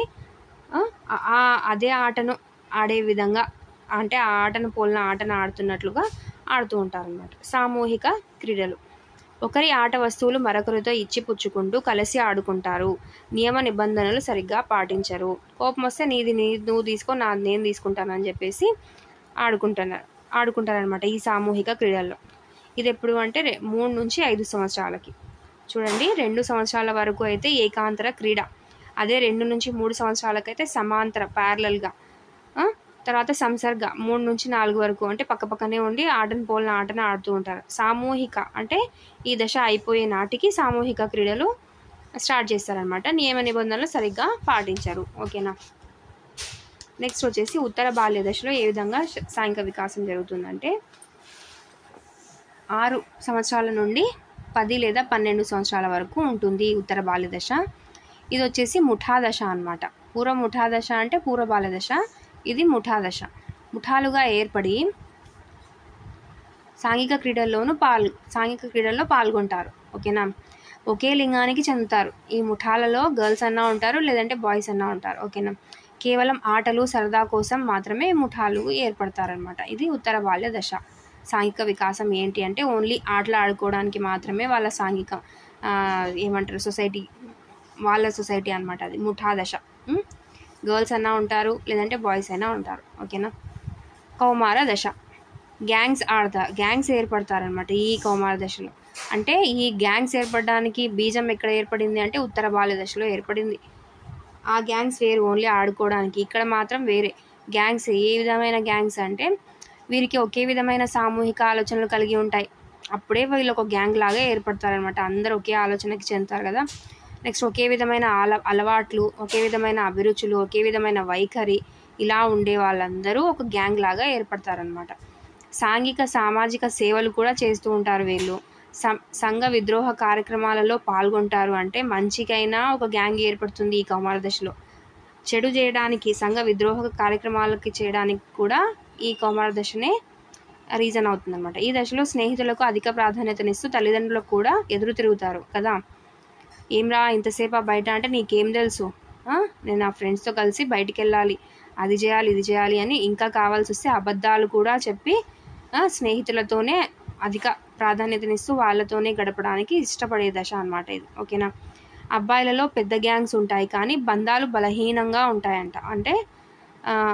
Speaker 1: అదే ఆటను ఆడే విధంగా, అంటే ఆ ఆటను పోలిన ఆటను ఆడుతున్నట్లుగా ఆడుతూ ఉంటారన్నమాట. సామూహిక క్రీడలు. ఒకరి ఆట వస్తువులు మరొకరితో ఇచ్చి పుచ్చుకుంటూ కలిసి ఆడుకుంటారు. నియమ నిబంధనలు సరిగ్గా పాటించరు. కోపం వస్తే నీది నువ్వు తీసుకో, నాది నేను తీసుకుంటానని చెప్పేసి ఆడుకుంటారనమాట ఈ సామూహిక క్రీడల్లో. ఇది ఎప్పుడు అంటే 3 నుంచి 5 సంవత్సరాలకి. చూడండి, 2 సంవత్సరాల వరకు అయితే ఏకాంతర క్రీడ, అదే 2 నుంచి 3 సంవత్సరాలకైతే సమాంతర ప్యారలల్గా. తర్వాత సంసర్గ 3 నుంచి 4 వరకు, అంటే పక్కపక్కనే ఉండి ఆటను పోలిన ఆటను ఆడుతూ ఉంటారు. సామూహిక అంటే ఈ దశ అయిపోయే నాటికి సామూహిక క్రీడలు స్టార్ట్ చేస్తారనమాట. నియమ నిబంధనలు సరిగ్గా పాటించరు. ఓకేనా. నెక్స్ట్ వచ్చేసి ఉత్తర బాల్య దశలో ఏ విధంగా సాంఘిక వికాసం జరుగుతుందంటే 6 సంవత్సరాల నుండి 10 లేదా 12 సంవత్సరాల వరకు ఉంటుంది ఈ ఉత్తర బాల్య దశ. ఇది వచ్చేసి ముఠా దశ అనమాట. పూర్వ ముఠా దశ అంటే పూర్వ బాల్య దశ, ఇది ముఠా దశ. ముఠాలుగా ఏర్పడి సాంఘిక క్రీడల్లో పాల్గొంటారు. ఓకేనా. ఒకే లింగానికి చెందుతారు. ఈ ముఠాలలో గర్ల్స్ అన్నా ఉంటారు, లేదంటే బాయ్స్ అన్నా ఉంటారు. ఓకేనా. కేవలం ఆటలు సరదా కోసం మాత్రమే ముఠాలు ఏర్పడతారనమాట. ఇది ఉత్తర బాల్య దశ. సాంఘిక వికాసం ఏంటి అంటే ఓన్లీ ఆటలు ఆడుకోవడానికి మాత్రమే వాళ్ళ సాంఘిక ఏమంటారు వాళ్ళ సొసైటీ అనమాట, అది ముఠా దశ. గర్ల్స్ అన్నా ఉంటారు, లేదంటే బాయ్స్ అయినా ఉంటారు. ఓకేనా. కౌమార దశ. గ్యాంగ్స్ ఏర్పడతారనమాట ఈ కౌమార దశలో. అంటే ఈ గ్యాంగ్స్ ఏర్పడడానికి బీజం ఎక్కడ ఏర్పడింది అంటే ఉత్తర బాల్య దశలో ఏర్పడింది. ఆ గ్యాంగ్స్ వేరు, ఓన్లీ ఆడుకోవడానికి. ఇక్కడ మాత్రం వేరే గ్యాంగ్స్. ఏ విధమైన గ్యాంగ్స్ అంటే వీరికి ఒకే విధమైన సామూహిక ఆలోచనలు కలిగి ఉంటాయి. అప్పుడే వీళ్ళు ఒక గ్యాంగ్ లాగా ఏర్పడతారనమాట. అందరూ ఒకే ఆలోచనకి చెందుతారు కదా. నెక్స్ట్ ఒకే విధమైన అలవాట్లు, ఒకే విధమైన అభిరుచులు, ఒకే విధమైన వైఖరి, ఇలా ఉండే వాళ్ళందరూ ఒక గ్యాంగ్ లాగా ఏర్పడతారనమాట. సాంఘిక సామాజిక సేవలు కూడా చేస్తూ ఉంటారు వీళ్ళు. సంఘ విద్రోహ కార్యక్రమాలలో పాల్గొంటారు. అంటే మంచికైనా ఒక గ్యాంగ్ ఏర్పడుతుంది ఈ కౌమార దశలో. చెడు చేయడానికి, సంఘ విద్రోహ కార్యక్రమాలకి చేయడానికి కూడా ఈ కౌమార దశనే రీజన్ అవుతుంది అనమాట. ఈ దశలో స్నేహితులకు అధిక ప్రాధాన్యతనిస్తూ తల్లిదండ్రులకు కూడా ఎదురు తిరుగుతారు కదా. ఏమ్రా ఇంతసేపు బయట అంటే నీకేం తెలుసు, నేను నా ఫ్రెండ్స్తో కలిసి బయటికి వెళ్ళాలి, అది చేయాలి ఇది చేయాలి అని ఇంకా కావాల్సి వస్తే అబద్ధాలు కూడా చెప్పి స్నేహితులతోనే అధిక ప్రాధాన్యతనిస్తూ వాళ్ళతోనే గడపడానికి ఇష్టపడే దశ అన్నమాట ఇది. ఓకేనా. అబ్బాయిలలో పెద్ద గ్యాంగ్స్ ఉంటాయి కానీ బంధాలు బలహీనంగా ఉంటాయంట. అంటే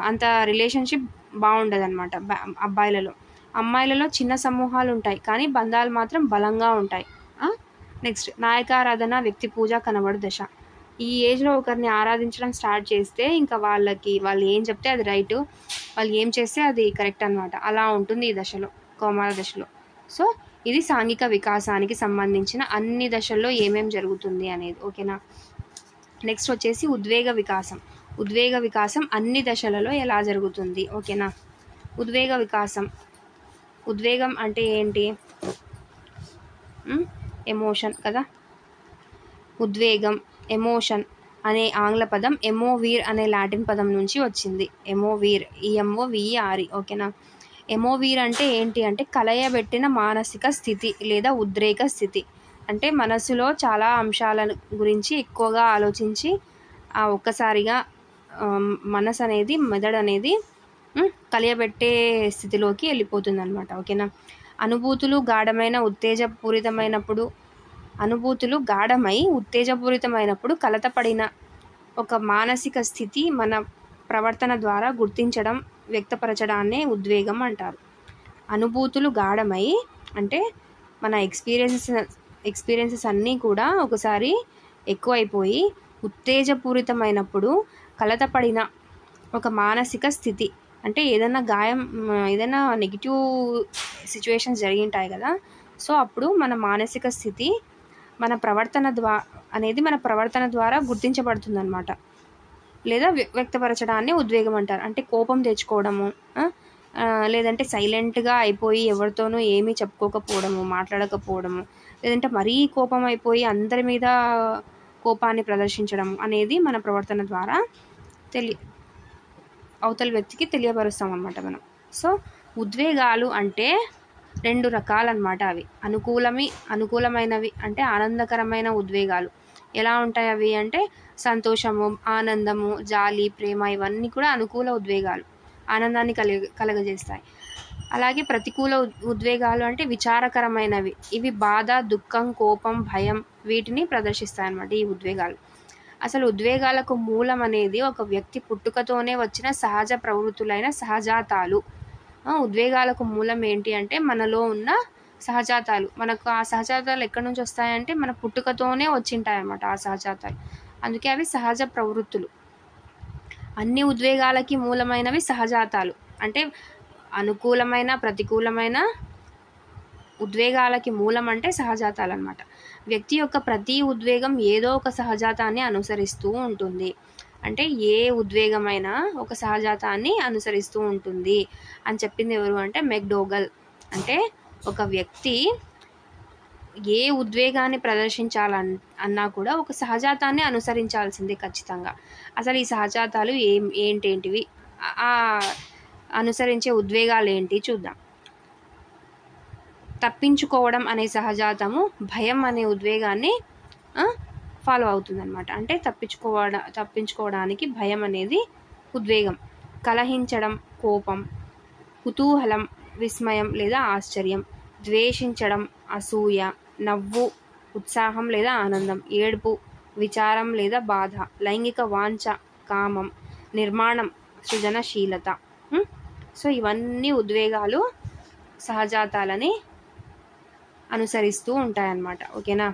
Speaker 1: అంత రిలేషన్షిప్ బాగుండదు అనమాట అబ్బాయిలలో. అమ్మాయిలలో చిన్న సమూహాలు ఉంటాయి కానీ బంధాలు మాత్రం బలంగా ఉంటాయి. నెక్స్ట్ నాయకారాధన, వ్యక్తి పూజ కనబడు దశ. ఈ ఏజ్లో ఒకరిని ఆరాధించడం స్టార్ట్ చేస్తే ఇంకా వాళ్ళు ఏం చెప్తే అది రైట్, వాళ్ళు ఏం చేస్తే అది కరెక్ట్ అనమాట. అలా ఉంటుంది ఈ దశలో, కౌమార దశలో. సో ఇది సాంఘిక వికాసానికి సంబంధించిన అన్ని దశల్లో ఏమేం జరుగుతుంది అనేది. ఓకేనా. నెక్స్ట్ వచ్చేసి ఉద్వేగ వికాసం. ఉద్వేగ వికాసం అన్ని దశలలో ఎలా జరుగుతుంది. ఓకేనా. ఉద్వేగం అంటే ఏంటి? ఎమోషన్ కదా. ఉద్వేగం, ఎమోషన్ అనే ఆంగ్ల పదం ఎమోవీర్ అనే లాటిన్ పదం నుంచి వచ్చింది. ఎమోవీర్, EMOVER. ఓకేనా. ఎమోవీర్ అంటే ఏంటి అంటే కలయబెట్టిన మానసిక స్థితి లేదా ఉద్రేక స్థితి. అంటే మనసులో చాలా అంశాల గురించి ఎక్కువగా ఆలోచించి ఒక్కసారిగా మనసు అనేది మెదడు అనేది కలియబెట్టే స్థితిలోకి వెళ్ళిపోతుంది అనమాట. ఓకేనా. అనుభూతులు గాఢమై ఉత్తేజపూరితమైనప్పుడు కలతపడిన ఒక మానసిక స్థితి మన ప్రవర్తన ద్వారా గుర్తించడం, వ్యక్తపరచడాన్నే ఉద్వేగం అంటారు. అనుభూతులు గాఢమై అంటే మన ఎక్స్పీరియన్సెస్ అన్నీ కూడా ఒకసారి ఎక్కువైపోయి ఉత్తేజపూరితమైనప్పుడు కలతపడిన ఒక మానసిక స్థితి. అంటే ఏదైనా నెగిటివ్ సిచ్యువేషన్స్ జరిగింటాయి కదా, సో అప్పుడు మన మానసిక స్థితి మన ప్రవర్తన ద్వారా గుర్తించబడుతుంది అనమాట, లేదా వ్యక్తపరచడాన్ని ఉద్వేగం అంటారు. అంటే కోపం తెచ్చుకోవడము, లేదంటే సైలెంట్గా అయిపోయి ఎవరితోనూ ఏమీ చెప్పుకోకపోవడము, మాట్లాడకపోవడము, లేదంటే మరీ కోపం అయిపోయి అందరి మీద కోపాన్ని ప్రదర్శించడం అనేది మన ప్రవర్తన ద్వారా అవతల వ్యక్తికి తెలియపరుస్తాం అన్నమాట మనం. సో ఉద్వేగాలు అంటే 2 రకాలన్నమాట. అవి అనుకూలమైనవి అంటే ఆనందకరమైన ఉద్వేగాలు ఎలా ఉంటాయి అవి అంటే సంతోషము, ఆనందము, జాలి, ప్రేమ ఇవన్నీ కూడా అనుకూల ఉద్వేగాలు, ఆనందాన్ని కలగజేస్తాయి. అలాగే ప్రతికూల ఉద్వేగాలు అంటే విచారకరమైనవి. ఇవి బాధ, దుఃఖం, కోపం, భయం వీటిని ప్రదర్శిస్తాయి అన్నమాట ఈ ఉద్వేగాలు. అసలు ఉద్వేగాలకు మూలం అనేది ఒక వ్యక్తి పుట్టుకతోనే వచ్చిన సహజ ప్రవృత్తులైన సహజాతాలు. ఉద్వేగాలకు మూలం ఏంటి అంటే మనలో ఉన్న సహజాతాలు. మనకు ఆ సహజాతాలు ఎక్కడి నుంచి వస్తాయంటే మన పుట్టుకతోనే వచ్చింటాయి అన్నమాట ఆ సహజాతాలు. అందుకే అవి సహజ ప్రవృత్తులు. అన్ని ఉద్వేగాలకి మూలమైనవి సహజాతాలు. అంటే అనుకూలమైన ప్రతికూలమైన ఉద్వేగాలకి మూలం అంటే సహజాతాలు అన్నమాట. వ్యక్తి యొక్క ప్రతి ఉద్వేగం ఏదో ఒక సహజాతాన్ని అనుసరిస్తూ ఉంటుంది. అంటే ఏ ఉద్వేగమైనా ఒక సహజాతాన్ని అనుసరిస్తూ ఉంటుంది అని చెప్పింది ఎవరు అంటే మెక్డోగల్. అంటే ఒక వ్యక్తి ఏ ఉద్వేగాన్ని ప్రదర్శించాలన్నా కూడా ఒక సహజాతాన్ని అనుసరించాల్సిందే ఖచ్చితంగా. అసలు ఈ సహజాతాలు ఏంటేంటివి, అనుసరించే ఉద్వేగాలు ఏంటి చూద్దాం. తప్పించుకోవడం అనే సహజాతము భయం అనే ఉద్వేగాన్ని ఫాలో అవుతుందన్నమాట. అంటే తప్పించుకోవడానికి భయం అనేది ఉద్వేగం. కలహించడం కోపం, కుతూహలం, విస్మయం లేదా ఆశ్చర్యం, ద్వేషించడం అసూయ, నవ్వు ఉత్సాహం లేదా ఆనందం, ఏడుపు విచారం లేదా బాధ, లైంగిక వాంఛ కామం, నిర్మాణం సృజనశీలత. సో ఇవన్నీ ఉద్వేగాలు సహజాతాలని అనుసరిస్తూ ఉంటాయన్నమాట. ఓకేనా.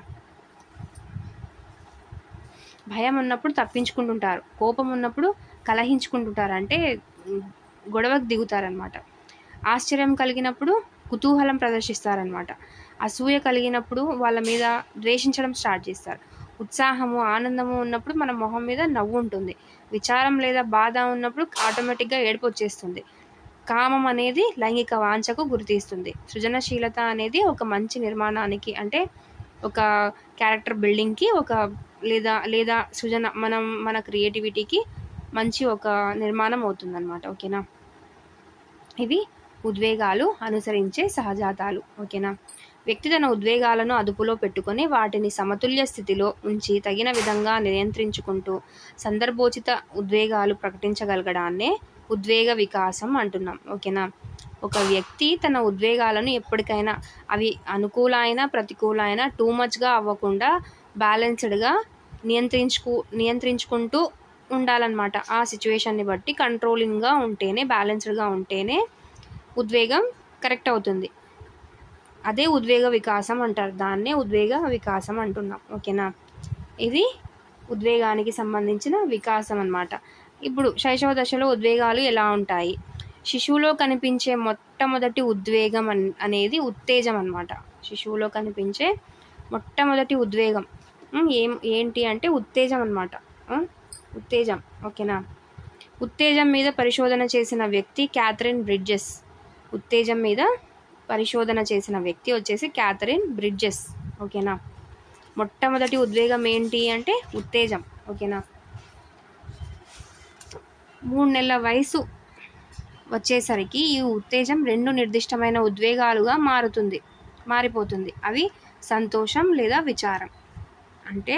Speaker 1: భయం ఉన్నప్పుడు తప్పించుకుంటుంటారు, కోపం ఉన్నప్పుడు కలహించుకుంటుంటారు, అంటే గొడవకు దిగుతారనమాట. ఆశ్చర్యం కలిగినప్పుడు కుతూహలం ప్రదర్శిస్తారనమాట. అసూయ కలిగినప్పుడు వాళ్ళ మీద ద్వేషించడం స్టార్ట్ చేస్తారు. ఉత్సాహము ఆనందము ఉన్నప్పుడు మన మొహం మీద నవ్వు ఉంటుంది. విచారం లేదా బాధ ఉన్నప్పుడు ఆటోమేటిక్గా ఏడుపు వచ్చేస్తుంది. కామం అనేది లైంగిక వాంఛకు గురితీస్తుంది. సృజనశీలత అనేది ఒక మంచి నిర్మాణానికి, అంటే ఒక క్యారెక్టర్ బిల్డింగ్కి లేదా మన క్రియేటివిటీకి మంచి ఒక నిర్మాణం అవుతుందన్నమాట. ఓకేనా. ఇవి ఉద్వేగాలు అనుసరించే సహజాతాలు. ఓకేనా. వ్యక్తి తన ఉద్వేగాలను అదుపులో పెట్టుకొని వాటిని సమతుల్య స్థితిలో ఉంచి తగిన విధంగా నియంత్రించుకుంటూ సందర్భోచిత ఉద్వేగాలు ప్రకటించగలగడాన్నే ఉద్వేగ వికాసం అంటున్నాం. ఓకేనా. ఒక వ్యక్తి తన ఉద్వేగాలను ఎప్పటికైనా అవి అనుకూల అయినా ప్రతికూల అయినా టూ మచ్గా అవ్వకుండా బ్యాలెన్స్డ్గా నియంత్రించుకుంటూ ఉండాలన్నమాట. ఆ సిచ్యువేషన్ని బట్టి కంట్రోలింగ్గా ఉంటేనే, బ్యాలెన్స్డ్గా ఉంటేనే ఉద్వేగం కరెక్ట్ అవుతుంది. అదే ఉద్వేగ వికాసం అంటారు. దాన్నే ఉద్వేగ వికాసం అంటున్నాం. ఓకేనా. ఇది ఉద్వేగానికి సంబంధించిన వికాసం అన్నమాట. ఇప్పుడు శైశవ దశలో ఉద్వేగాలు ఎలా ఉంటాయి? శిశువులో కనిపించే మొట్టమొదటి ఉద్వేగం అనేది ఉత్తేజం అన్నమాట. శిశువులో కనిపించే మొట్టమొదటి ఉద్వేగం ఏంటి అంటే ఉత్తేజం అన్నమాట. ఉత్తేజం. ఓకేనా. ఉత్తేజం మీద పరిశోధన చేసిన వ్యక్తి క్యాథరిన్ బ్రిడ్జెస్. ఉత్తేజం మీద పరిశోధన చేసిన వ్యక్తి వచ్చేసి క్యాథరిన్ బ్రిడ్జెస్. ఓకేనా. మొట్టమొదటి ఉద్వేగం ఏంటి అంటే ఉత్తేజం. ఓకేనా. 3 నెలల వయసు వచ్చేసరికి ఈ ఉత్తేజం 2 నిర్దిష్టమైన ఉద్వేగాలుగా మారిపోతుంది. అవి సంతోషం లేదా విచారం. అంటే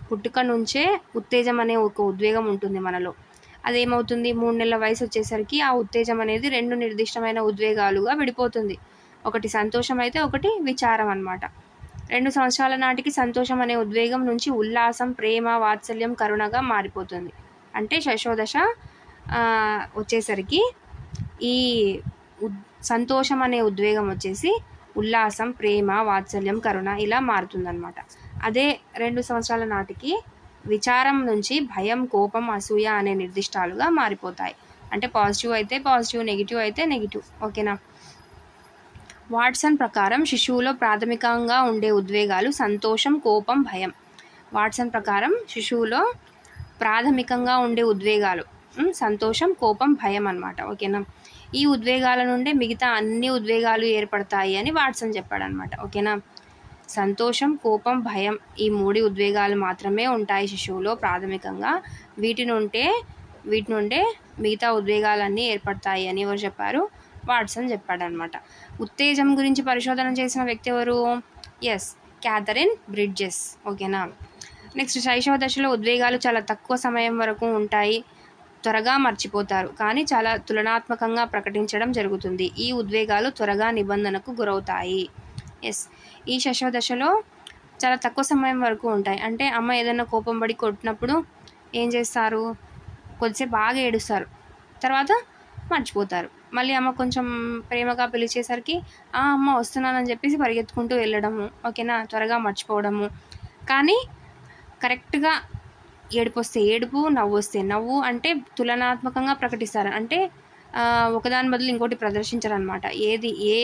Speaker 1: పుట్టుక నుంచే ఉత్తేజం అనే ఒక ఉద్వేగం ఉంటుంది మనలో. అదేమవుతుంది, 3 నెలల వయసు వచ్చేసరికి ఆ ఉత్తేజం అనేది 2 నిర్దిష్టమైన ఉద్వేగాలుగా విడిపోతుంది. ఒకటి సంతోషం అయితే ఒకటి విచారం అన్నమాట. 2 సంవత్సరాల నాటికి సంతోషం అనే ఉద్వేగం నుంచి ఉల్లాసం, ప్రేమ, వాత్సల్యం, కరుణగా మారిపోతుంది. అంటే శైశవదశ వచ్చేసరికి ఈ సంతోషం అనే ఉద్వేగం వచ్చేసి ఉల్లాసం, ప్రేమ, వాత్సల్యం, కరుణ ఇలా మారుతుందన్నమాట. అదే 2 సంవత్సరాల నాటికి విచారం నుంచి భయం, కోపం, అసూయ అనే నిర్దిష్టాలుగా మారిపోతాయి. అంటే పాజిటివ్ అయితే పాజిటివ్, నెగిటివ్ అయితే నెగిటివ్. ఓకేనా. వాట్సన్ ప్రకారం శిశువులో ప్రాథమికంగా ఉండే ఉద్వేగాలు సంతోషం, కోపం, భయం. వాట్సన్ ప్రకారం శిశువులో ప్రాథమికంగా ఉండే ఉద్వేగాలు సంతోషం, కోపం, భయం అన్నమాట. ఓకేనా. ఈ ఉద్వేగాల నుండే మిగతా అన్ని ఉద్వేగాలు ఏర్పడతాయి అని వాట్సన్ చెప్పాడనమాట. ఓకేనా. సంతోషం, కోపం, భయం ఈ 3 ఉద్వేగాలు మాత్రమే ఉంటాయి శిశువులో ప్రాథమికంగా. వీటి నుండే మిగతా ఉద్వేగాలన్నీ ఏర్పడతాయి అని ఎవరు చెప్పారు? వాట్సన్ చెప్పాడనమాట. ఉత్తేజం గురించి పరిశోధన చేసిన వ్యక్తి ఎవరు? Catherine Bridges. ఓకేనా. నెక్స్ట్, శైశవ దశలో ఉద్వేగాలు చాలా తక్కువ సమయం వరకు ఉంటాయి, త్వరగా మర్చిపోతారు, కానీ చాలా తులనాత్మకంగా ప్రకటించడం జరుగుతుంది. ఈ ఉద్వేగాలు త్వరగా నిబంధనకు గురవుతాయి. ఈ శైశవ దశలో చాలా తక్కువ సమయం వరకు ఉంటాయి. అంటే అమ్మ ఏదైనా కోపం పడి కొట్టినప్పుడు ఏం చేస్తారు? కొద్దిసేపు బాగా ఏడుస్తారు, తర్వాత మర్చిపోతారు. మళ్ళీ అమ్మ కొంచెం ప్రేమగా పిలిచేసరికి అమ్మ వస్తున్నానని చెప్పేసి పరిగెత్తుకుంటూ వెళ్ళడము. ఓకేనా. త్వరగా మర్చిపోవడము. కానీ కరెక్ట్గా ఏడుపు వస్తే ఏడుపు, నవ్వు వస్తే నవ్వు అంటే తులనాత్మకంగా ప్రకటిస్తారు. అంటే ఒకదాని బదులు ఇంకోటి ప్రదర్శించరు అనమాట. ఏ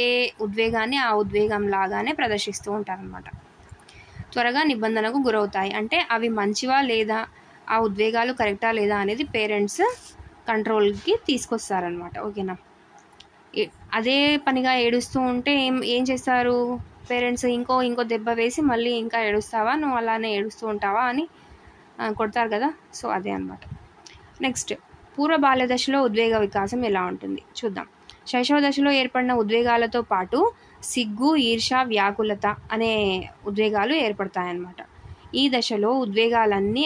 Speaker 1: ఉద్వేగాన్ని ఆ ఉద్వేగం లాగానే ప్రదర్శిస్తూ ఉంటారనమాట. త్వరగా నిబంధనకు గురవుతాయి అంటే అవి మంచివా లేదా, ఆ ఉద్వేగాలు కరెక్టా లేదా అనేది పేరెంట్స్ కంట్రోల్కి తీసుకొస్తారనమాట. ఓకేనా. అదే పనిగా ఏడుస్తూ ఉంటే ఏం చేస్తారు పేరెంట్స్? ఇంకో దెబ్బ వేసి మళ్ళీ ఇంకా ఏడుస్తావా, నువ్వు అలానే ఏడుస్తూ ఉంటావా అని కొడతారు కదా. సో అదే అనమాట. నెక్స్ట్, పూర్వ బాల్య దశలో ఉద్వేగ వికాసం ఎలా ఉంటుంది చూద్దాం. శైశవ దశలో ఏర్పడిన ఉద్వేగాలతో పాటు సిగ్గు, ఈర్ష, వ్యాకులత అనే ఉద్వేగాలు ఏర్పడతాయన్నమాట. ఈ దశలో ఉద్వేగాలన్నీ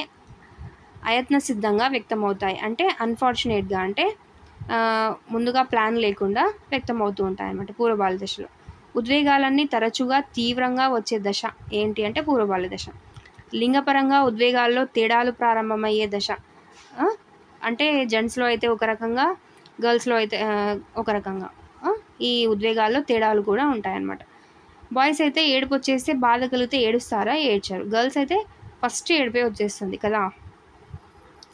Speaker 1: అయత్న సిద్ధంగా వ్యక్తమవుతాయి. అంటే అన్ఫార్చునేట్గా, అంటే ముందుగా ప్లాన్ లేకుండా వ్యక్తమవుతూ ఉంటాయి అన్నమాట పూర్వ బాల్య దశలో. ఉద్వేగాలన్నీ తరచుగా తీవ్రంగా వచ్చే దశ ఏంటి అంటే పూర్వ బాల్య దశ. లింగపరంగా ఉద్వేగాల్లో తేడాలు ప్రారంభమయ్యే దశ. అంటే జెంట్స్లో అయితే ఒక రకంగా, గర్ల్స్లో అయితే ఒక రకంగా ఈ ఉద్వేగాల్లో తేడాలు కూడా ఉంటాయన్నమాట. బాయ్స్ అయితే ఏడుపు వచ్చేస్తే బాధ కలిగితే ఏడుస్తారా? ఏడ్చారు. గర్ల్స్ అయితే ఫస్ట్ ఏడిపే వచ్చేస్తుంది కదా.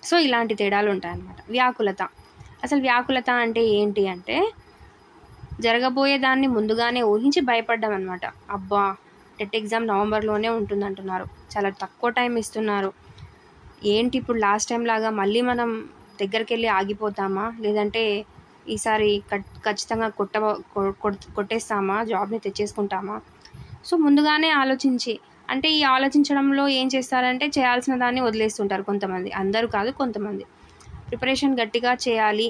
Speaker 1: సో ఇలాంటి తేడాలు ఉంటాయన్నమాట. వ్యాకులత. అసలు వ్యాకులత అంటే ఏంటి అంటే జరగబోయే దాన్ని ముందుగానే ఊహించి భయపడ్డం అనమాట. అబ్బా, టెట్ ఎగ్జామ్ నవంబర్లోనే ఉంటుందంటున్నారు, చాలా తక్కువ టైం ఇస్తున్నారు, ఏంటి ఇప్పుడు లాస్ట్ టైం లాగా మళ్ళీ మనం దగ్గరికి వెళ్ళి ఆగిపోతామా, లేదంటే ఈసారి ఖచ్చితంగా కొట్టేస్తామా, జాబ్ని తెచ్చేసుకుంటామా? సో ముందుగానే ఆలోచించి, అంటే ఈ ఆలోచించడంలో ఏం చేస్తారంటే చేయాల్సిన దాన్ని వదిలేస్తుంటారు కొంతమంది, అందరూ కాదు కొంతమంది. ప్రిపరేషన్ గట్టిగా చేయాలి,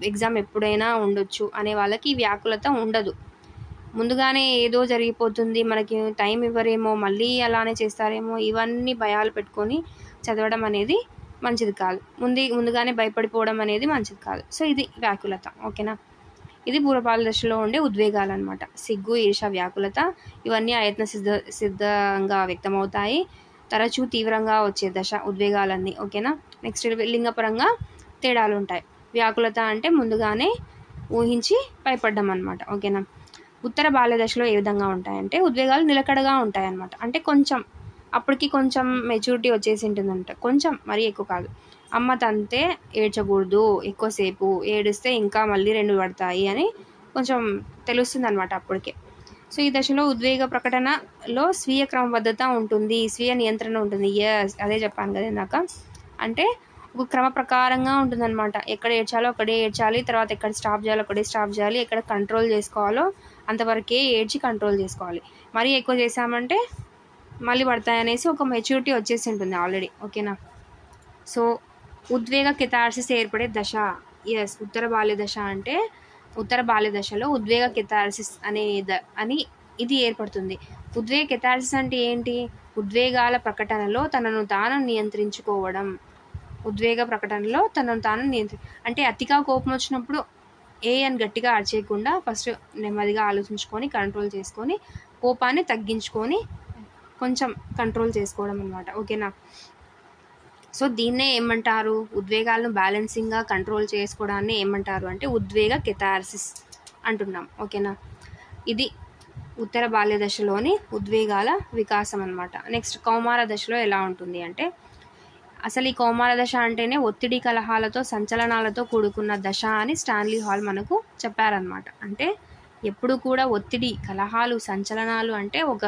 Speaker 1: ఎగ్జామ్ ఎప్పుడైనా ఉండొచ్చు అనే వాళ్ళకి ఈ వ్యాకులత ఉండదు. ముందుగానే ఏదో జరిగిపోతుంది, మనకి టైం ఇవ్వరేమో, మళ్ళీ అలానే చేస్తారేమో, ఇవన్నీ భయాలు పెట్టుకొని చదవడం అనేది మంచిది కాదు. ముందుగానే భయపడిపోవడం అనేది మంచిది కాదు. సో ఇది వ్యాకులత. ఓకేనా. ఇది పూర్వబాల్య దశలో ఉండే ఉద్వేగాలు అనమాట. సిగ్గు, ఈర్ష, వ్యాకులత ఇవన్నీ అయత్న సిద్ధంగా వ్యక్తమవుతాయి, తరచూ తీవ్రంగా వచ్చే దశ ఉద్వేగాలన్నీ. ఓకేనా. నెక్స్ట్, లింగపరంగా తేడాలు ఉంటాయి. వ్యాకులత అంటే ముందుగానే ఊహించి భయపడ్డం అనమాట. ఓకేనా. ఉత్తర బాల్య దశలో ఏ విధంగా ఉంటాయంటే ఉద్వేగాలు నిలకడగా ఉంటాయన్నమాట. అంటే అప్పటికి కొంచెం మెచ్యూరిటీ వచ్చేసి ఉంటుందంట, కొంచెం మరీ ఎక్కువ కాదు. అమ్మ తంతే ఏడ్చకూడదు, ఎక్కువసేపు ఏడిస్తే ఇంకా మళ్ళీ 2 పడతాయి అని కొంచెం తెలుస్తుంది అనమాట అప్పటికే. సో ఈ దశలో ఉద్వేగ ప్రకటనలో స్వీయ క్రమబద్ధత ఉంటుంది, స్వీయ నియంత్రణ ఉంటుంది. అదే చెప్పాను కదా ఇందాక. అంటే ఒక క్రమ ప్రకారంగా ఉంటుందన్నమాట. ఎక్కడ ఏడ్చాలో అక్కడే ఏడ్చాలి, తర్వాత ఎక్కడ స్టాప్ చేయాలో అక్కడే స్టాప్ చేయాలి, ఎక్కడ కంట్రోల్ చేసుకోవాలో అంతవరకే ఏడ్చి కంట్రోల్ చేసుకోవాలి. మరీ ఎక్కువ చేసామంటే మళ్ళీ పడతాయనేసి ఒక మెచ్యూరిటీ వచ్చేసి ఉంటుంది ఆల్రెడీ. ఓకేనా. సో ఉద్వేగ కెథార్సిస్ ఏర్పడే దశ ఉత్తర బాల్య దశ అంటే ఉత్తర బాల్య దశలో ఉద్వేగ కెథార్సిస్ అని ఇది ఏర్పడుతుంది. ఉద్వేగ కెథార్సిస్ అంటే ఏంటి? ఉద్వేగాల ప్రకటనలో తనను తాను నియంత్రించుకోవడం. అంటే అతిగా కోపం వచ్చినప్పుడు అని గట్టిగా అరిచేయకుండా ఫస్ట్ నెమ్మదిగా ఆలోచించుకొని కంట్రోల్ చేసుకొని కోపాన్ని తగ్గించుకొని కొంచెం కంట్రోల్ చేసుకోవడం అనమాట. ఓకేనా? సో దీన్నే ఏమంటారు? ఉద్వేగాలను బ్యాలెన్సింగ్గా కంట్రోల్ చేసుకోవడాన్ని ఏమంటారు అంటే ఉద్వేగ కెథార్సిస్ అంటున్నాం. ఓకేనా? ఇది ఉత్తర బాల్య దశలోని ఉద్వేగాల వికాసం అనమాట. నెక్స్ట్ కౌమార దశలో ఎలా ఉంటుంది అంటే అసలు ఈ కౌమార దశ అంటేనే ఒత్తిడి, కలహాలతో, సంచలనాలతో కూడుకున్న దశ అని స్టాన్లీ హాల్ మనకు చెప్పారనమాట. అంటే ఎప్పుడు కూడా ఒత్తిడి, కలహాలు, సంచలనాలు అంటే ఒక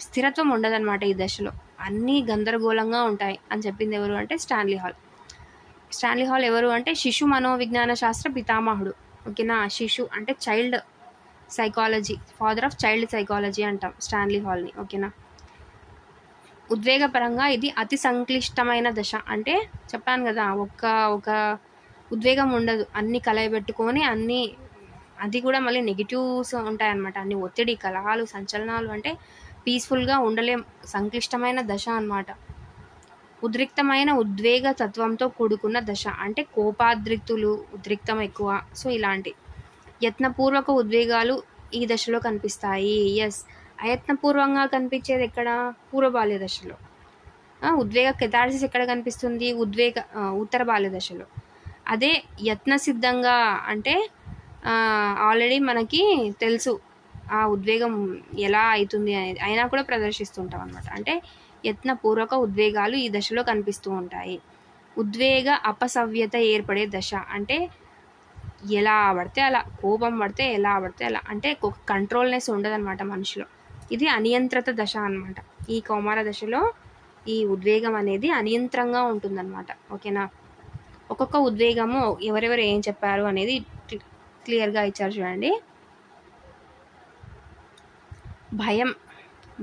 Speaker 1: స్థిరత్వం ఉండదన్నమాట ఈ దశలో. అన్నీ గందరగోళంగా ఉంటాయి అని చెప్పింది ఎవరు అంటే స్టాన్లీ హాల్ ఎవరు అంటే శిశు మనోవిజ్ఞాన శాస్త్ర పితామహుడు. ఓకేనా? శిశు అంటే child psychology, father of child psychology అంటాం స్టాన్లీ హాల్ని. ఓకేనా? ఉద్వేగపరంగా ఇది అతి సంక్లిష్టమైన దశ. అంటే చెప్పాను కదా, ఒక ఉద్వేగం ఉండదు, అన్ని కలయబెట్టుకొని అది కూడా మళ్ళీ నెగిటివ్స్ ఉంటాయన్నమాట. అన్ని ఒత్తిడి, కలహాలు, సంచలనాలు అంటే పీస్ఫుల్గా ఉండలేం. సంక్లిష్టమైన దశ అన్నమాట. ఉద్రిక్తమైన ఉద్వేగ తత్వంతో కూడుకున్న దశ అంటే ఉద్రిక్తం ఎక్కువ. సో ఇలాంటి యత్నపూర్వక ఉద్వేగాలు ఈ దశలో కనిపిస్తాయి. అయత్నపూర్వంగా కనిపించేది ఎక్కడ? పూర్వ బాల్య దశలో. ఉద్వేగ కెథార్సిస్ ఎక్కడ కనిపిస్తుంది? ఉత్తర బాల్య దశలో. అదే యత్నసిద్ధంగా అంటే ఆల్రెడీ మనకి తెలుసు ఆ ఉద్వేగం ఎలా అవుతుంది అనేది, అయినా కూడా ప్రదర్శిస్తుంటాం అనమాట. అంటే యత్నపూర్వక ఉద్వేగాలు ఈ దశలో కనిపిస్తూ ఉంటాయి. ఉద్వేగ అపసవ్యత ఏర్పడే దశ అంటే ఎలా పడితే అలా, కోపం పడితే ఎలా పడితే అలా, అంటే ఒక కంట్రోల్నెస్ ఉండదన్నమాట మనిషిలో. ఇది అనియంత్రిత దశ అన్నమాట. ఈ కౌమార దశలో ఈ ఉద్వేగం అనేది అనియంత్రంగా ఉంటుందన్నమాట. ఓకేనా? ఒక్కొక్క ఉద్వేగము ఎవరెవరు ఏం చెప్పారు అనేది క్లియర్గా ఇచ్చారు చూడండి.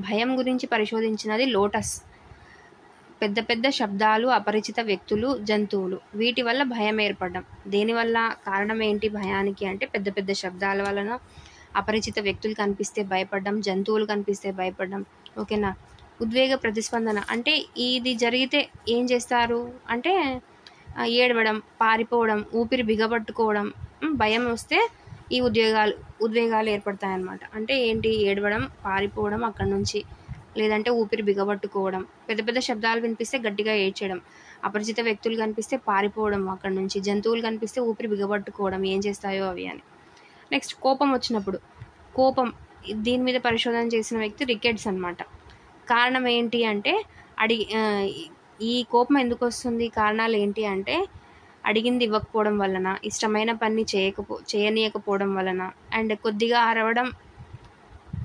Speaker 1: భయం గురించి పరిశోధించినది లోటస్. పెద్ద పెద్ద శబ్దాలు, అపరిచిత వ్యక్తులు, జంతువులు, వీటి వల్ల భయం ఏర్పడడం. దేనివల్ల? కారణం ఏంటి భయానికి అంటే పెద్ద పెద్ద శబ్దాల వలన, అపరిచిత వ్యక్తులు కనిపిస్తే భయపడడం, జంతువులు కనిపిస్తే భయపడడం. ఓకేనా? ఉద్వేగ ప్రతిస్పందన అంటే ఇది జరిగితే ఏం చేస్తారు అంటే ఏడవడం, పారిపోవడం, ఊపిరి బిగబట్టుకోవడం. భయం వస్తే ఈ ఉద్వేగాలు ఏర్పడతాయన్నమాట. అంటే ఏంటి? ఏడవడం, పారిపోవడం అక్కడి నుంచి, లేదంటే ఊపిరి బిగబట్టుకోవడం, పెద్ద పెద్ద శబ్దాలు వినిపిస్తే గట్టిగా ఏడ్చడం, అపరిచిత వ్యక్తులు కనిపిస్తే పారిపోవడం అక్కడి నుంచి, జంతువులు కనిపిస్తే ఊపిరి బిగబట్టుకోవడం, ఏం చేస్తాయో అవి అని. నెక్స్ట్ కోపం వచ్చినప్పుడు, దీని మీద పరిశోధన చేసిన వ్యక్తి రికెట్స్ అనమాట. కారణం ఏంటి అంటే ఈ కోపం ఎందుకు వస్తుంది, కారణాలు ఏంటి అంటే అడిగింది ఇవ్వకపోవడం వలన, ఇష్టమైన పని చేయనీయకపోవడం వలన, అండ్ కొద్దిగా అరవడం,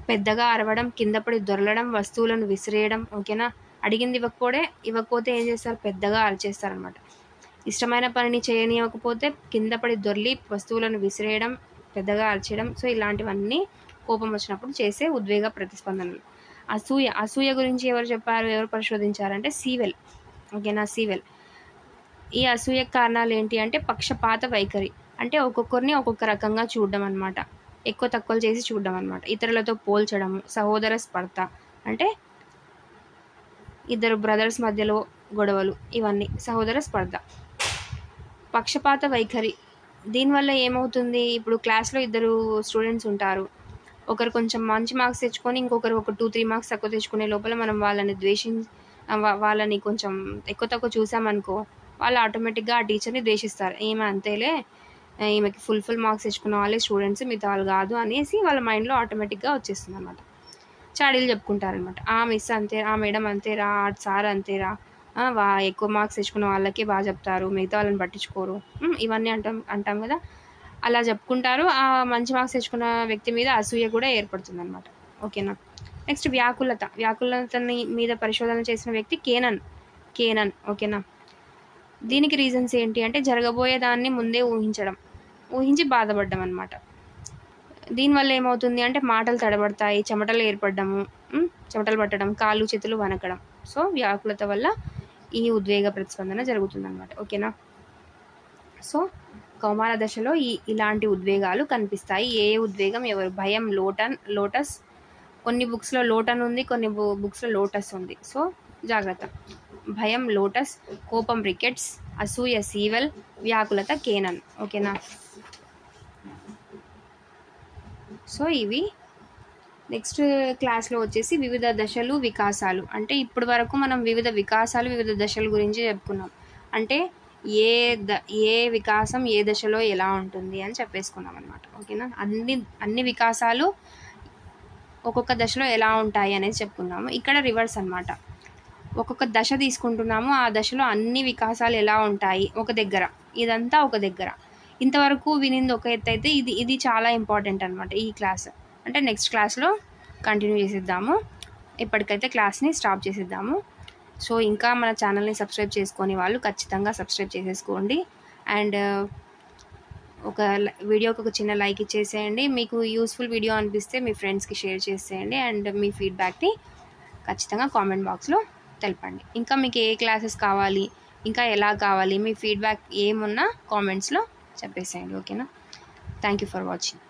Speaker 1: పెద్దగా అరవడం, కింద పడి దొరలడం, వస్తువులను విసిరేయడం. ఓకేనా? అడిగింది ఇవ్వకపోతే ఏం చేస్తారు? పెద్దగా అరిచేస్తారనమాట. ఇష్టమైన పనిని చేయనీయకపోతే కింద పడి దొర్లి వస్తువులను విసిరేయడం, పెద్దగా అరిచేయడం. సో ఇలాంటివన్నీ కోపం వచ్చినప్పుడు చేసే ఉద్వేగ ప్రతిస్పందనలు. అసూయ గురించి ఎవరు పరిశోధించారంటే సీవెల్. ఓకేనా? సీవెల్. ఈ అసూయ కారణాలు ఏంటి అంటే పక్షపాత వైఖరి. అంటే ఒక్కొక్కరిని ఒక్కొక్క రకంగా చూడడం అనమాట. ఎక్కువ తక్కువలు చేసి చూడడం అనమాట. ఇతరులతో పోల్చడము, సహోదర స్పర్ధ అంటే ఇద్దరు బ్రదర్స్ మధ్యలో గొడవలు, ఇవన్నీ సహోదర స్పర్ధ. పక్షపాత వైఖరి, దీనివల్ల ఏమవుతుంది? ఇప్పుడు క్లాస్లో ఇద్దరు స్టూడెంట్స్ ఉంటారు. ఒకరు కొంచెం మంచి మార్క్స్ తెచ్చుకొని ఇంకొకరు ఒక 2-3 మార్క్స్ తక్కువ తెచ్చుకునే లోపల మనం వాళ్ళని కొంచెం ఎక్కువ తక్కువ చూసామనుకో, వాళ్ళు ఆటోమేటిక్గా ఆ టీచర్ని ద్వేషిస్తారు. ఈమె అంతేలే, ఈమెకి ఫుల్ మార్క్స్ తెచ్చుకున్న వాళ్ళే స్టూడెంట్స్, మిగతా వాళ్ళు కాదు అనేసి వాళ్ళ మైండ్లో ఆటోమేటిక్గా వచ్చేస్తుంది అనమాట. చాడీలు చెప్పుకుంటారనమాట. ఆ మిస్ అంతే, ఆ మేడం అంతేరా, ఆ సార్ అంతేరా, ఎక్కువ మార్క్స్ తెచ్చుకున్న వాళ్ళకే బాగా చెప్తారు, మిగతా వాళ్ళని పట్టించుకోరు, ఇవన్నీ అంటాం కదా. అలా చెప్పుకుంటారు. ఆ మంచి మార్క్స్ తెచ్చుకున్న వ్యక్తి మీద అసూయ కూడా ఏర్పడుతుంది అనమాట. ఓకేనా? నెక్స్ట్ వ్యాకులతని మీద పరిశోధన చేసిన వ్యక్తి కేనన్. ఓకేనా? దీనికి రీజన్స్ ఏంటి అంటే జరగబోయే దాన్ని ముందే ఊహించి బాధపడ్డం అనమాట. దీనివల్ల ఏమవుతుంది అంటే మాటలు తడబడతాయి, చెమటలు పట్టడం, కాళ్ళు చేతులు వనకడం. సో వ్యాకులత వల్ల ఈ ఉద్వేగ ప్రతిస్పందన జరుగుతుంది అనమాట. ఓకేనా? సో కౌమార దశలో ఇలాంటి ఉద్వేగాలు కనిపిస్తాయి. ఏ ఉద్వేగం ఎవరు? భయం లోటస్. కొన్ని బుక్స్లో లోటన్ ఉంది, కొన్ని బుక్స్లో లోటస్ ఉంది. సో జాగ్రత్త. భయం లోటస్, కోపం రికెట్స్, అసూయ సీవెల్, వ్యాకులత కేనన్. ఓకేనా? సో ఇవి నెక్స్ట్ క్లాస్లో వచ్చేసి వివిధ దశలు వికాసాలు. అంటే ఇప్పటి వరకు మనం వివిధ వికాసాలు వివిధ దశల గురించి చెప్పుకున్నాం. అంటే ఏ వికాసం ఏ దశలో ఎలా ఉంటుంది అని చెప్పేసుకున్నాం అనమాట. ఓకేనా? అన్ని వికాసాలు ఒక్కొక్క దశలో ఎలా ఉంటాయి అనేది చెప్పుకున్నాము. ఇక్కడ రివర్స్ అనమాట. ఒక్కొక్క దశ తీసుకుంటున్నాము, ఆ దశలో అన్ని వికాసాలు ఎలా ఉంటాయి ఒక దగ్గర, ఇదంతా ఒక దగ్గర. ఇంతవరకు వినింది ఒక ఎత్తు అయితే ఇది చాలా ఇంపార్టెంట్ అనమాట ఈ క్లాస్. అంటే నెక్స్ట్ క్లాస్లో కంటిన్యూ చేసేద్దాము. ఇప్పటికైతే క్లాస్ని స్టాప్ చేసేద్దాము. సో ఇంకా మన ఛానల్ని సబ్స్క్రైబ్ చేసుకొని వాళ్ళు ఖచ్చితంగా సబ్స్క్రైబ్ చేసేసుకోండి. అండ్ ఒక వీడియోకి ఒక చిన్న లైక్ ఇచ్చేసేయండి. మీకు యూస్ఫుల్ వీడియో అనిపిస్తే మీ ఫ్రెండ్స్కి షేర్ చేసేయండి. అండ్ మీ ఫీడ్బ్యాక్ని ఖచ్చితంగా కామెంట్ బాక్స్లో తెలపండి. ఇంకా మీకు ఏ క్లాసెస్ కావాలి, ఇంకా ఎలా కావాలి, మీ ఫీడ్బ్యాక్ ఏమున్నా కామెంట్స్లో చెప్పేసేయండి. ఓకేనా? Thank you for watching.